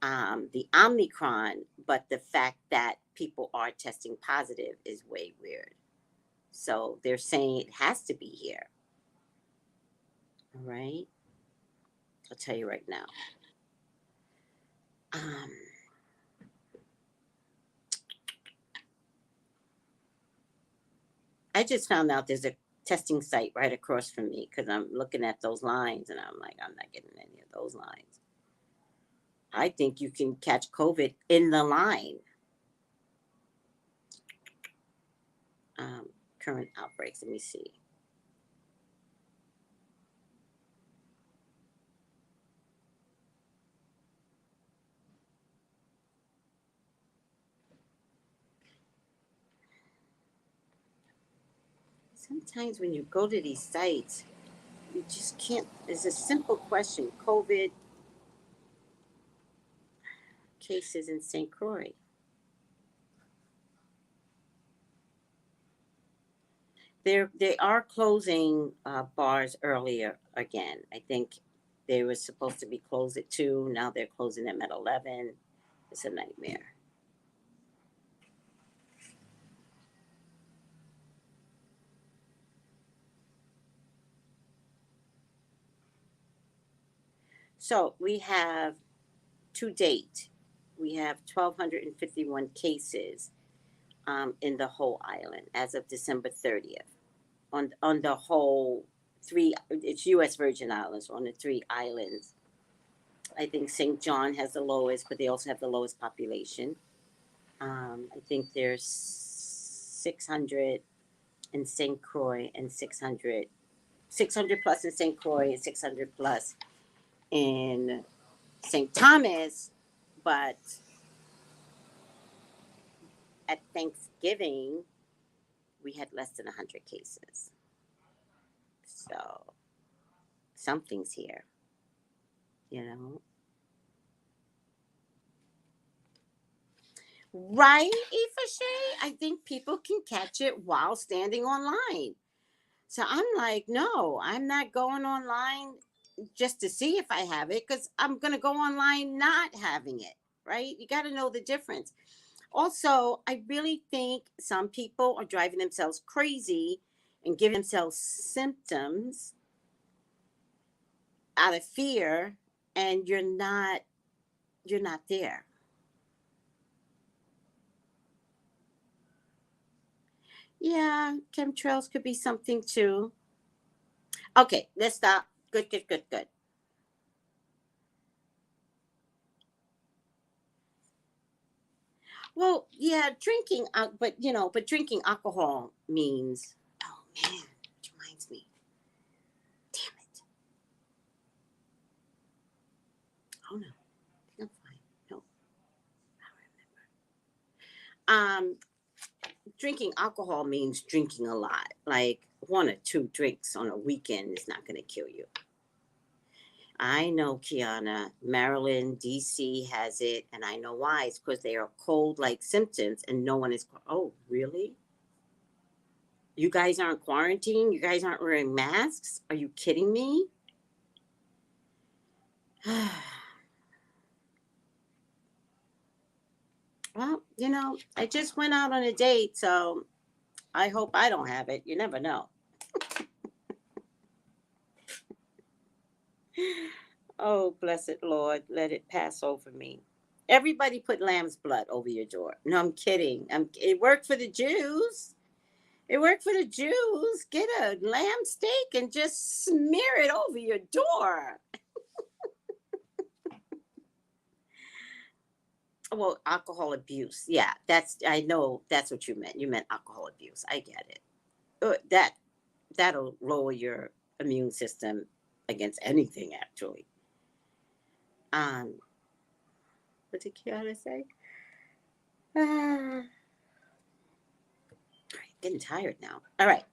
the Omicron, but the fact that people are testing positive is way weird. So they're saying it has to be here. All right. I'll tell you right now. Um, I just found out there's a testing site right across from me because I'm looking at those lines and I'm like, I'm not getting any of those lines. I think you can catch COVID in the line. Current outbreaks. Let me see. Sometimes when you go to these sites, you just can't. It's a simple question. COVID cases in St. Croix. They are closing bars earlier again. I think they were supposed to be closed at 2. Now they're closing them at 11. It's a nightmare. So we have, to date, we have 1,251 cases in the whole island as of December 30th. On the whole it's U.S. Virgin Islands, on the 3 islands. I think St. John has the lowest, but they also have the lowest population. I think there's 600 in St. Croix and 600 plus in St. Croix and 600 plus in St. Thomas, but at Thanksgiving, we had less than 100 cases. So something's here, you know. Right, Aoife Shay? I think people can catch it while standing online. So I'm like, no, I'm not going online just to see if I have it, because I'm going to go online not having it, right? You got to know the difference. Also, I really think some people are driving themselves crazy and giving themselves symptoms out of fear, and you're not there. Yeah, chemtrails could be something too. Okay, let's stop. Good, good, good, good. Well, yeah, drinking, but drinking alcohol means. Oh man, it reminds me. Damn it. Oh no, I'm fine. No, I remember. Drinking alcohol means drinking a lot. Like 1 or 2 drinks on a weekend is not going to kill you. I know, Kiana, Maryland, DC has it, and I know why. It's because they are cold-like symptoms, and no one is. Oh, really? You guys aren't quarantined? You guys aren't wearing masks? Are you kidding me? Well, I just went out on a date, so I hope I don't have it. You never know. Oh, blessed Lord, let it pass over me. Everybody put lamb's blood over your door. No, I'm kidding. It worked for the Jews. It worked for the Jews. Get a lamb steak and just smear it over your door. Well, alcohol abuse. Yeah, I know that's what you meant. You meant alcohol abuse. I get it. That'll lower your immune system against anything, actually. What did Kiara say? Getting tired now. All right.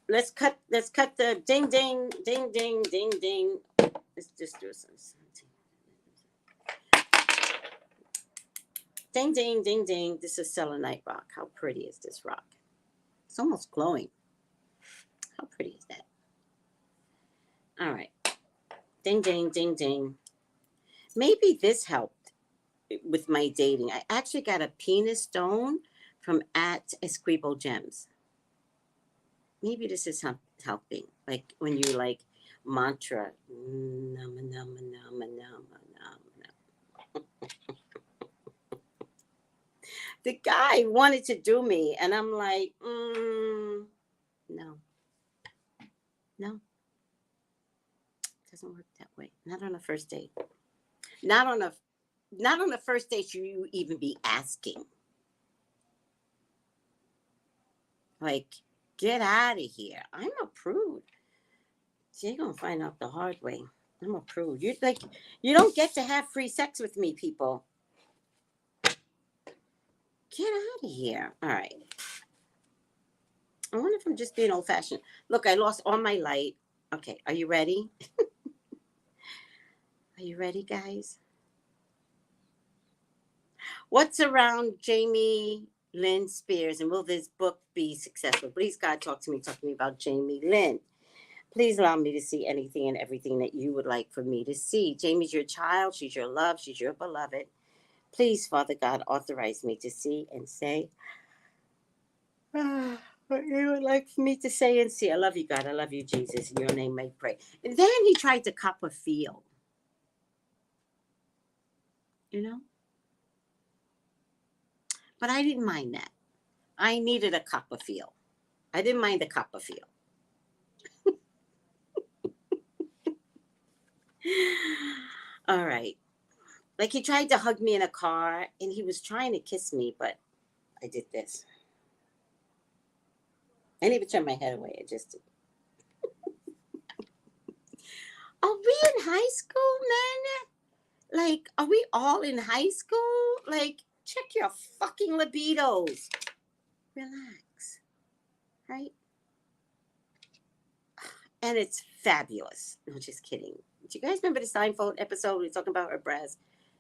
Let's cut the ding ding ding ding ding ding. Let's just do some. Ding ding ding ding. This is selenite rock. How pretty is this rock? It's almost glowing. How pretty is that? All right. Ding ding ding ding. Maybe this helped with my dating. I actually got a penis stone from @Esquibo Gems. Maybe this is helping. Like when you like mantra. Nama, nama, nama, nama, nama. The guy wanted to do me, and I'm like, no. No. It doesn't work that way. Not on a first date. Not on the first date should you even be asking. Like, get out of here. I'm a prude. So you're gonna find out the hard way. I'm a prude. You don't get to have free sex with me, people. Get out of here. All right. I wonder if I'm just being old fashioned. Look, I lost all my light. Okay, are you ready? Are you ready, guys? What's around Jamie Lynn Spears, and will this book be successful? Please, God, talk to me about Jamie Lynn. Please allow me to see anything and everything that you would like for me to see. Jamie's your child. She's your love. She's your beloved. Please, Father God, authorize me to see and say, What you would like for me to say and see? I love you, God. I love you, Jesus. In your name I pray. And then he tried to cop a feel. You know? But I didn't mind that. I needed a cup of feel. I didn't mind the cup of feel. All right. Like he tried to hug me in a car and he was trying to kiss me, but I did this. I didn't even turn my head away. I just did. Are we in high school, man? Like, are we all in high school? Like, check your fucking libidos. Relax. Right? And it's fabulous. No, just kidding. Do you guys remember the Seinfeld episode? We were talking about her breasts.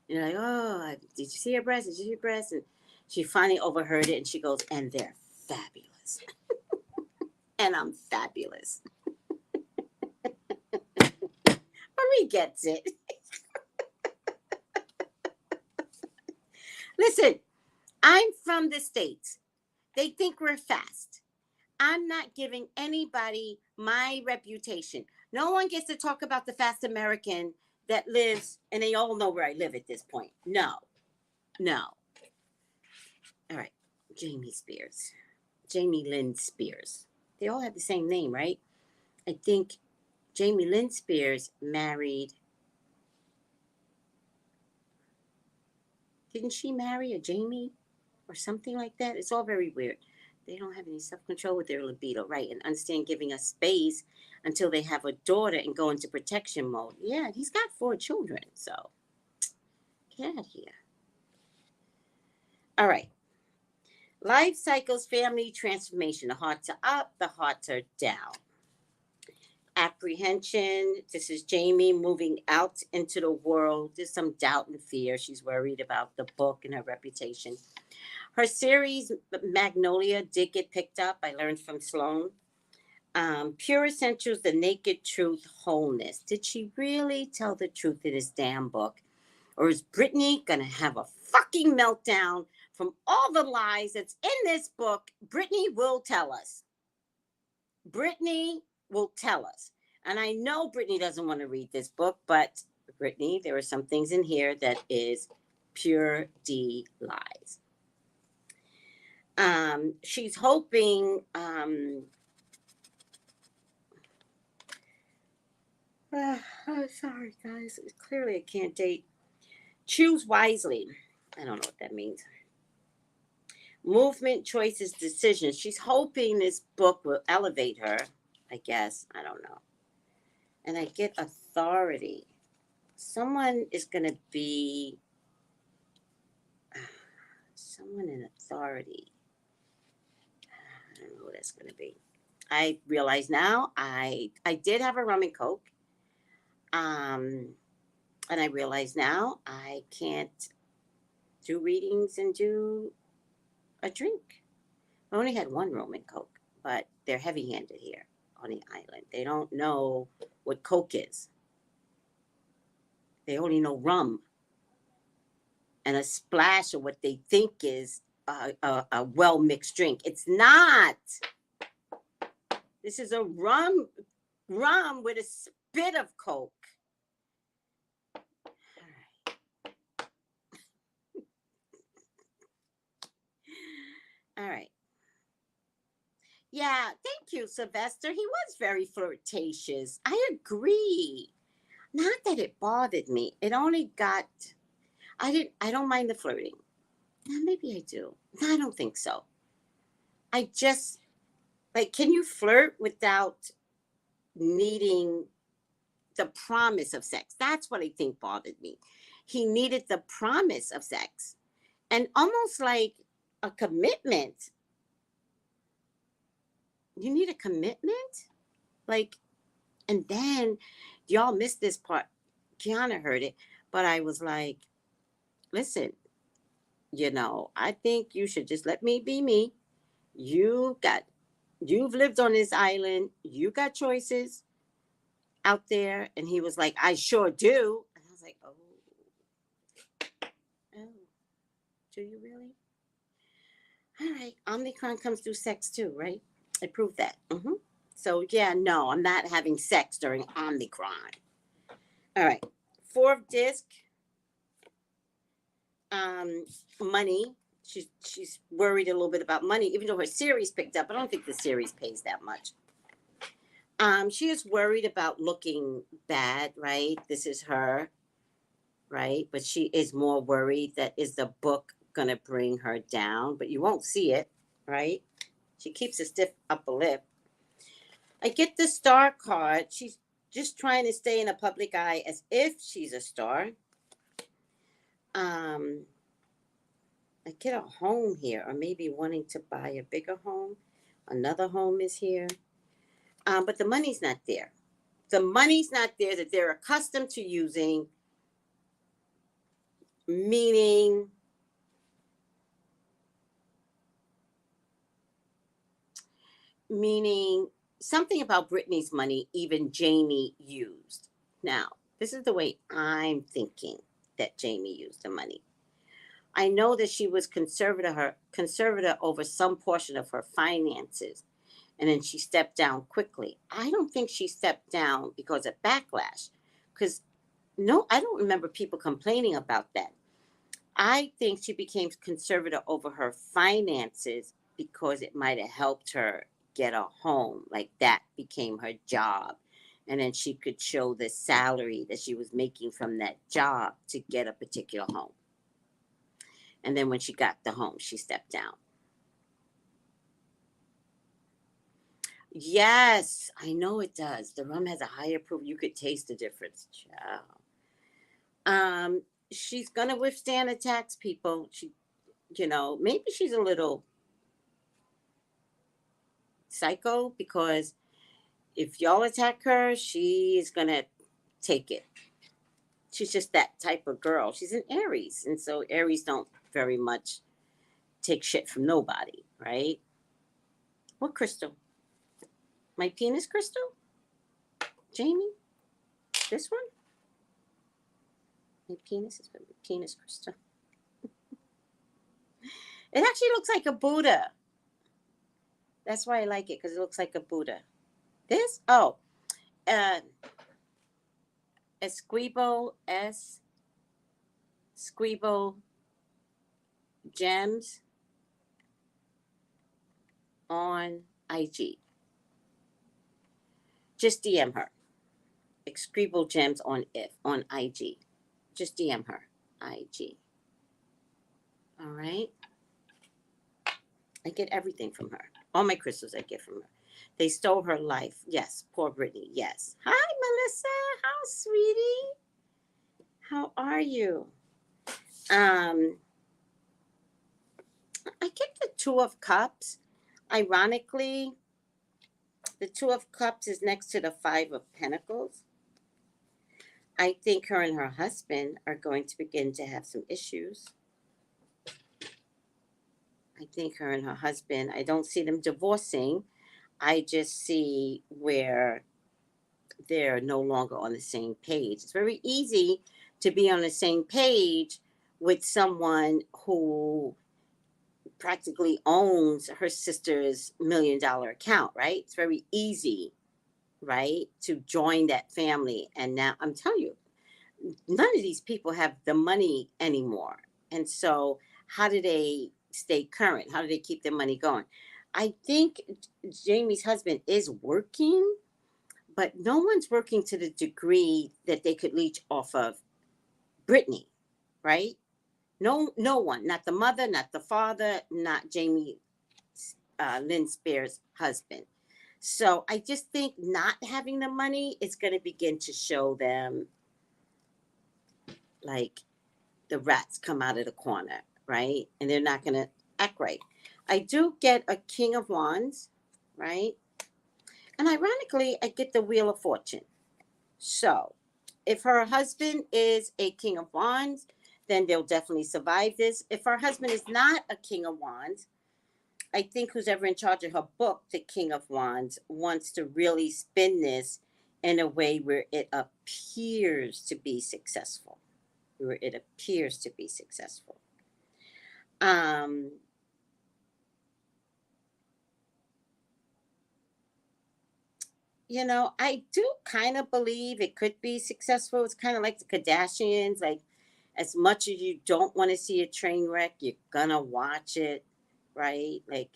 You're like, oh, did you see her breasts? Did you see her breasts? And she finally overheard it and she goes, and they're fabulous. And I'm fabulous. Marie gets it. Listen, I'm from the States. They think we're fast. I'm not giving anybody my reputation. No one gets to talk about the fast American that lives, and they all know where I live at this point. No. All right. Jamie Spears. Jamie Lynn Spears. They all have the same name, right? I think Jamie Lynn Spears married. Didn't she marry a Jamie or something like that? It's all very weird. They don't have any self-control with their libido, right? And understand giving us space until they have a daughter and go into protection mode. Yeah, he's got 4 children, so get out of here. All right. Life cycles, family transformation. The hearts are up, the hearts are down. Apprehension. This is Jamie moving out into the world. There's some doubt and fear. She's worried about the book and her reputation. Her series, Magnolia, did get picked up. I learned from Sloan. Pure Essentials, The Naked Truth, Wholeness. Did she really tell the truth in this damn book? Or is Brittany going to have a fucking meltdown from all the lies that's in this book? Brittany will tell us. Brittany will tell us. And I know Brittany doesn't want to read this book, but Brittany, there are some things in here that is pure D lies. She's hoping sorry guys, clearly I can't date. Choose wisely. I don't know what that means. Movement, choices, decisions. She's hoping this book will elevate her, I guess. I don't know. And I get authority. Someone is going to be someone in authority. I don't know who that's going to be. I realize now I did have a rum and coke. And I realize now I can't do readings and do a drink. I only had 1 rum and coke, but they're heavy-handed here on the island. They don't know what coke is. They only know rum and a splash of what they think is a well-mixed drink. It's not. This is a rum with a spit of coke. All right. Yeah, thank you, Sylvester. He was very flirtatious. I agree. Not that it bothered me. It only got, I don't mind the flirting. Maybe I do. No, I don't think so. I just, like, can you flirt without needing the promise of sex? That's what I think bothered me. He needed the promise of sex and almost like a commitment. You need a commitment? Like, and then y'all missed this part. Kiana heard it, but I was like, listen, I think you should just let me be me. You've lived on this island. You got choices out there. And he was like, I sure do. And I was like, oh, do you really? All right. Omicron comes through sex too, right? I proved that. So yeah, no, I'm not having sex during Omicron. All right. Fourth disc, um, money. She's worried a little bit about money, even though her series picked up. I don't think the series pays that much. She is worried about looking bad, right? This is her, right? But she is more worried that is the book gonna bring her down, but you won't see it, right? She keeps a stiff upper lip. I get the star card. She's just trying to stay in the public eye as if she's a star. Um, I get a home here, or maybe wanting to buy a bigger home. Another home is here. But the money's not there. The money's not there that they're accustomed to using, meaning something about Brittany's money even Jamie used. Now, this is the way I'm thinking that Jamie used the money. I know that she was conservator over some portion of her finances, and then she stepped down quickly. I don't think she stepped down because of backlash, because no, I don't remember people complaining about that. I think she became conservator over her finances because it might have helped her get a home. Like that became her job. And then she could show the salary that she was making from that job to get a particular home. And then when she got the home, she stepped down. Yes, I know it does. The rum has a higher proof. You could taste the difference. Child. She's gonna withstand attacks, people. Maybe she's a little psycho because if y'all attack her, she's gonna take it. She's just that type of girl. She's an Aries, and so Aries don't very much take shit from nobody, right? What crystal? My penis crystal? Jamie? This one? My penis is my penis crystal. It actually looks like a Buddha. That's why I like it, because it looks like a Buddha. This? Oh. Scribo Gems on IG. Just DM her. Scribo Gems on IG. Just DM her. IG. All right. I get everything from her. All my crystals I get from her. They stole her life. Yes. Poor Brittany. Yes. Hi, Melissa. How sweetie? How are you? I get the Two of Cups. Ironically, the Two of Cups is next to the Five of Pentacles. I think her and her husband are going to begin to have some issues. I think her and her husband, I don't see them divorcing. I just see where they're no longer on the same page. It's very easy to be on the same page with someone who practically owns her sister's $1 million account, right? It's very easy, right, to join that family. And now I'm telling you, none of these people have the money anymore. And so how do they stay current? How do they keep their money going? I think Jamie's husband is working, but no one's working to the degree that they could leech off of Brittany, right? No one, not the mother, not the father, not Jamie, Lynn Spears' husband. So I just think not having the money is going to begin to show them like the rats come out of the corner, right? And they're not going to act right. I do get a King of Wands, right? And ironically, I get the Wheel of Fortune. So if her husband is a King of Wands, then they'll definitely survive this. If her husband is not a King of Wands, I think who's ever in charge of her book, the King of Wands, wants to really spin this in a way where it appears to be successful. Where it appears to be successful. you know, I do kind of believe it could be successful. It's kind of like the Kardashians. Like, as much as you don't want to see a train wreck, you're gonna watch it, right? Like,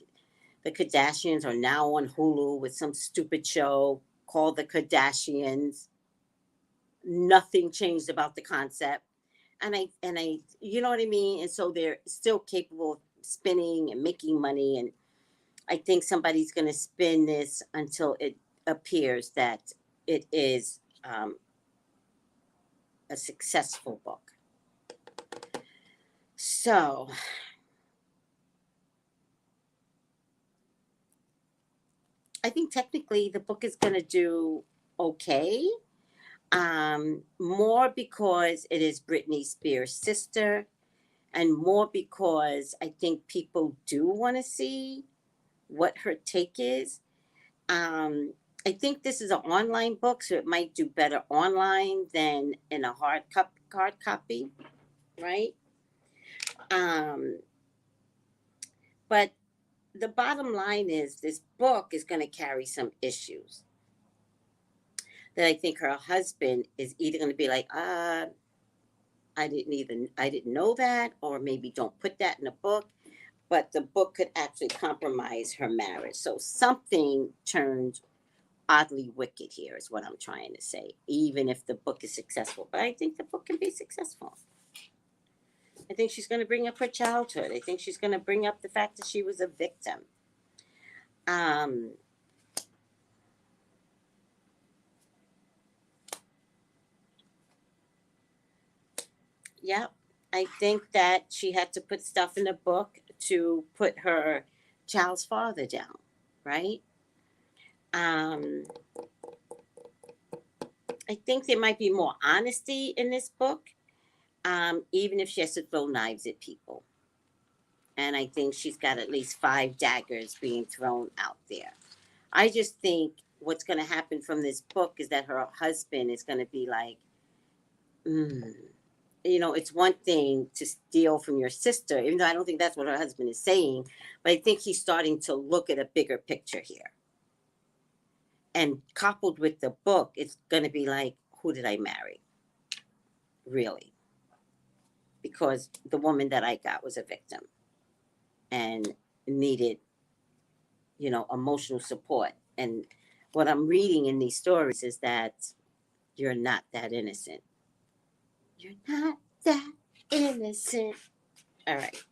the Kardashians are now on Hulu with some stupid show called The Kardashians. Nothing changed about the concept. And I, you know what I mean? And so they're still capable of spinning and making money. And I think somebody's going to spin this until it appears that it is a successful book. So I think technically the book is going to do okay. More because it is Britney Spears' sister, and more because I think people do want to see what her take is. Um, I think this is an online book, so it might do better online than in a hard copy, right? Um, but the bottom line is this book is going to carry some issues that I think her husband is either going to be like, I didn't know that, or maybe don't put that in the book. But the book could actually compromise her marriage. So something turned oddly wicked here, is what I'm trying to say, even if the book is successful. But I think the book can be successful. I think she's going to bring up her childhood. I think she's going to bring up the fact that she was a victim. Um, yeah, I think that she had to put stuff in the book to put her child's father down, right? Um, I think there might be more honesty in this book, even if she has to throw knives at people. And I think she's got at least 5 daggers being thrown out there. I just think what's going to happen from this book is that her husband is going to be like, mm. You know, it's one thing to steal from your sister, even though I don't think that's what her husband is saying, but I think he's starting to look at a bigger picture here. And coupled with the book, it's going to be like, who did I marry? Really? Because the woman that I got was a victim and needed, you know, emotional support. And what I'm reading in these stories is that you're not that innocent. You're not that innocent. All right.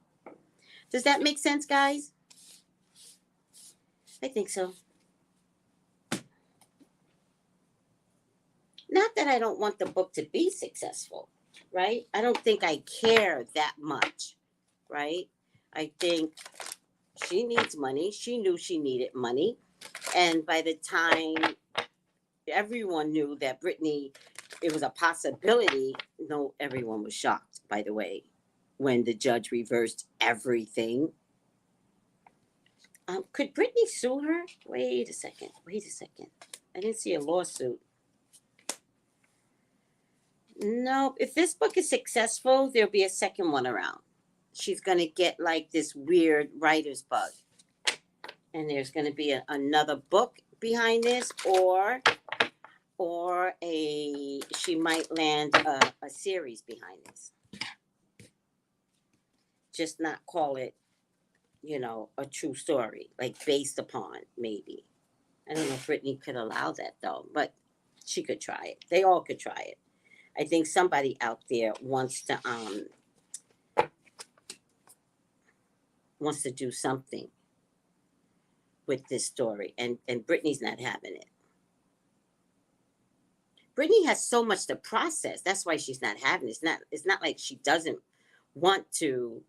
Does that make sense, guys? I think so. Not that I don't want the book to be successful, right? I don't think I care that much, right? I think she needs money. She knew she needed money. And by the time everyone knew that Britney, it was a possibility, no, everyone was shocked, by the way, when the judge reversed everything. Could Britney sue her? Wait a second. Wait a second. I didn't see a lawsuit. No, if this book is successful, there'll be a second one around. She's going to get like this weird writer's bug. And there's going to be another book behind this, or she might land a series behind this. Just not call it, you know, a true story, like based upon, maybe. I don't know if Britney could allow that though, but she could try it. They all could try it. I think somebody out there wants to do something with this story, and Britney's not having it. Britney has so much to process. That's why she's not having it. It's not like she doesn't want to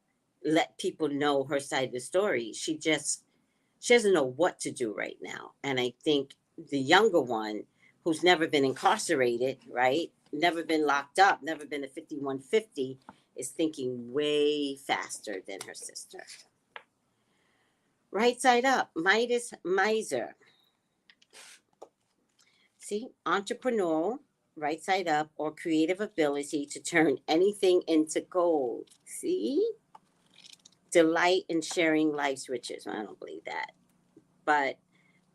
let people know her side of the story. She doesn't know what to do right now. And I think the younger one, who's never been incarcerated, right? Never been locked up, never been a 5150, is thinking way faster than her sister. Right side up, Midas Miser. See, entrepreneurial, right side up, or creative ability to turn anything into gold. See? Delight in sharing life's riches. Well, I don't believe that. But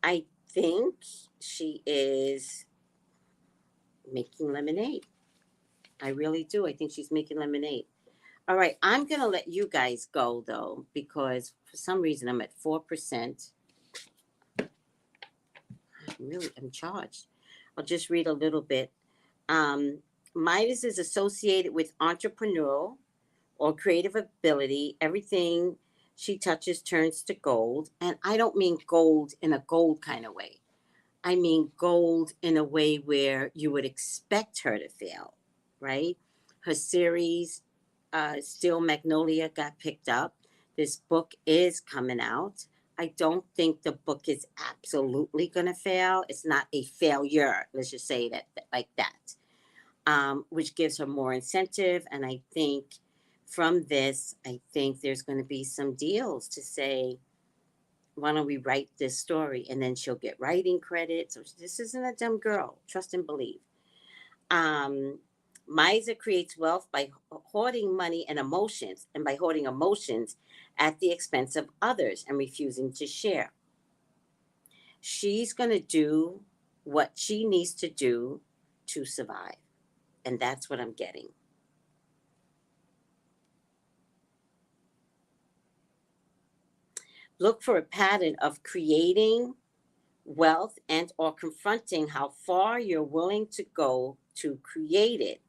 I think she is making lemonade. I really do. I think she's making lemonade. All right, I'm going to let you guys go, though, because for some reason I'm at 4%. I'm charged. I'll just read a little bit. Midas is associated with entrepreneurial or creative ability. Everything she touches turns to gold. And I don't mean gold in a gold kind of way. I mean gold in a way where you would expect her to fail, right? Her series, Steel Magnolia, got picked up. This book is coming out. I don't think the book is absolutely going to fail. It's not a failure. Let's just say that like that, which gives her more incentive. And I think from this, I think there's going to be some deals to say, why don't we write this story? And then she'll get writing credits. So this isn't a dumb girl. Trust and believe. Miser creates wealth by hoarding money and emotions, and by hoarding emotions at the expense of others and refusing to share. She's going to do what she needs to do to survive. And that's what I'm getting. Look for a pattern of creating wealth and or confronting how far you're willing to go to create it.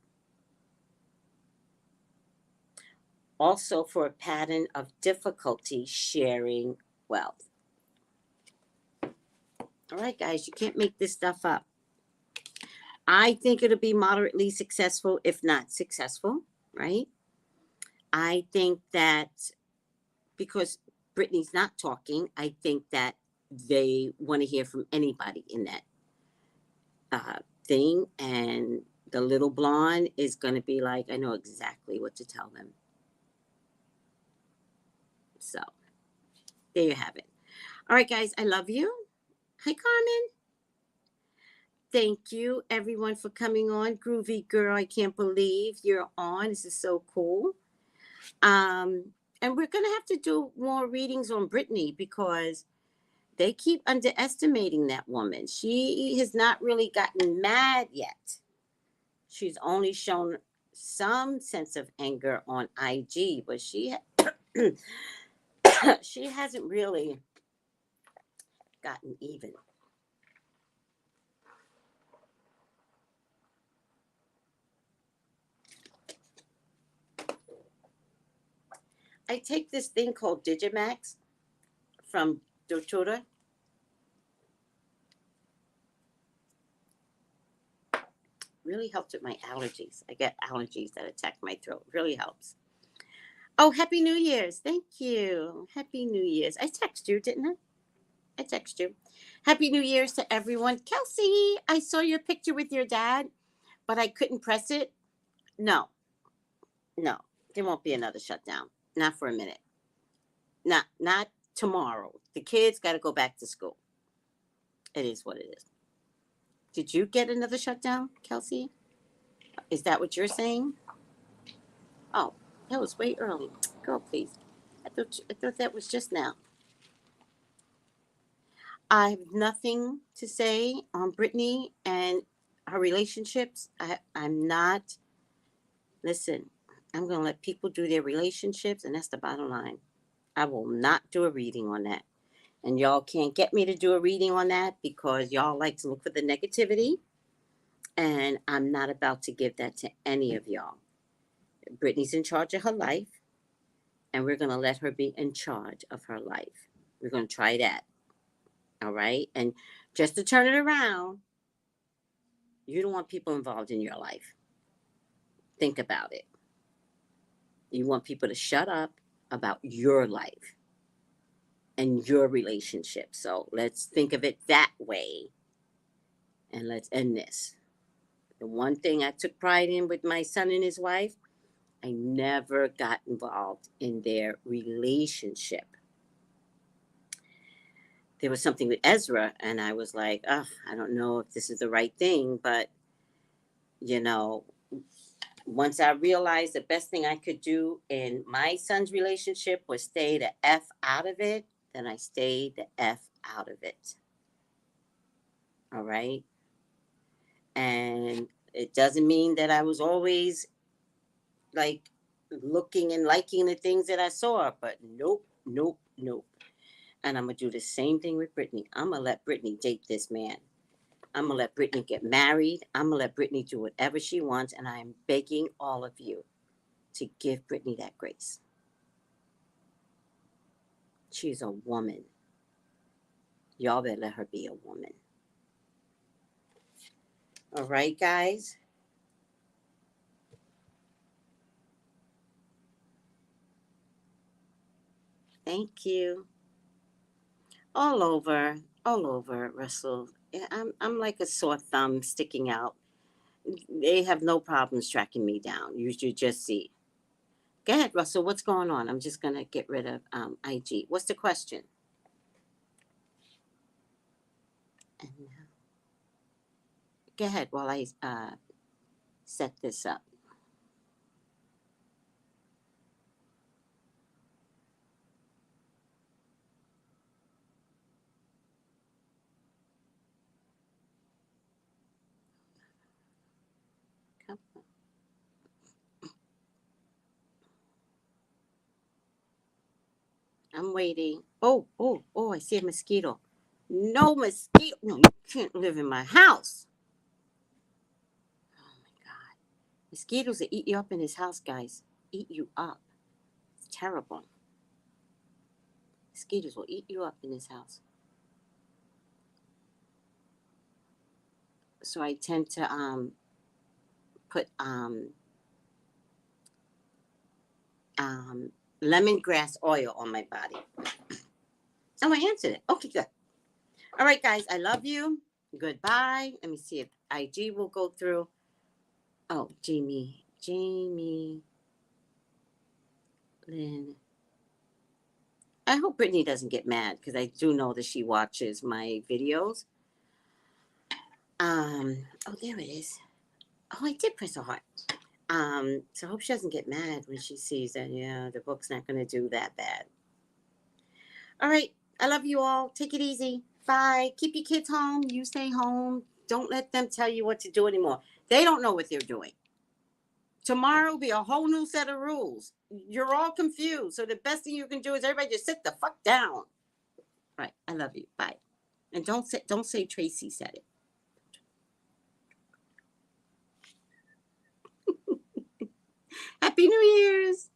Also for a pattern of difficulty sharing wealth. All right, guys, you can't make this stuff up. I think it'll be moderately successful, if not successful, right? I think that because Brittany's not talking, I think that they want to hear from anybody in that thing. And the little blonde is going to be like, I know exactly what to tell them. So there you have it. All right, guys, I love you. Hi, Carmen. Thank you, everyone, for coming on. Groovy girl, I can't believe you're on. This is so cool. And we're going to have to do more readings on Brittany because they keep underestimating that woman. She has not really gotten mad yet. She's only shown some sense of anger on IG, but she hasn't really gotten even. I take this thing called Digimax from Dotura. Really helps with my allergies. I get allergies that attack my throat. Really helps. Oh, Happy New Year's. Thank you. Happy New Year's. I texted you, didn't I? I texted you. Happy New Year's to everyone. Kelsey, I saw your picture with your dad, but I couldn't press it. No. There won't be another shutdown. Not for a minute. Not tomorrow. The kids got to go back to school. It is what it is. Did you get another shutdown, Kelsey? Is that what you're saying? Oh, that was way early. Girl, please. I thought that was just now. I have nothing to say on Brittany and her relationships. I'm not. Listen, I'm going to let people do their relationships, and that's the bottom line. I will not do a reading on that. And y'all can't get me to do a reading on that because y'all like to look for the negativity. And I'm not about to give that to any of y'all. Brittany's in charge of her life, and we're going to let her be in charge of her life. We're going to try that. All right? And just to turn it around, you don't want people involved in your life. Think about it. You want people to shut up about your life and your relationship. So let's think of it that way. And let's end this. The one thing I took pride in with my son and his wife, I never got involved in their relationship. There was something with Ezra, and I was like, oh, I don't know if this is the right thing, but, you know, once I realized the best thing I could do in my son's relationship was stay the F out of it, then I stayed the F out of it. All right. And it doesn't mean that I was always like looking and liking the things that I saw, but nope, nope, nope. And I'm gonna do the same thing with Brittany. I'm gonna let Brittany date this man. I'm gonna let Brittany get married. I'm gonna let Brittany do whatever she wants, and I am begging all of you to give Brittany that grace. She's a woman. Y'all better let her be a woman. All right, guys. Thank you. All over, Russell. Yeah, I'm like a sore thumb sticking out. They have no problems tracking me down. You should just see. Go ahead, Russell. What's going on? I'm just gonna get rid of IG. What's the question? And go ahead while I set this up. Come on. I'm waiting. Oh, oh, oh! I see a mosquito. No mosquito. No, you can't live in my house. Oh my God! Mosquitoes will eat you up in his house, guys. Eat you up. It's terrible. Mosquitoes will eat you up in his house. So I tend to put lemongrass oil on my body. Oh, I answered it. Okay, good. All right, guys, I love you. Goodbye. Let me see if IG will go through. Oh, Jamie, Lynn. I hope Brittany doesn't get mad because I do know that she watches my videos. Oh, there it is. Oh, I did press a heart. So I hope she doesn't get mad when she sees that, yeah, the book's not going to do that bad. All right. I love you all. Take it easy. Bye. Keep your kids home. You stay home. Don't let them tell you what to do anymore. They don't know what they're doing. Tomorrow will be a whole new set of rules. You're all confused. So the best thing you can do is everybody just sit the fuck down. All right. I love you. Bye. And don't say Tracy said it. Happy New Year's.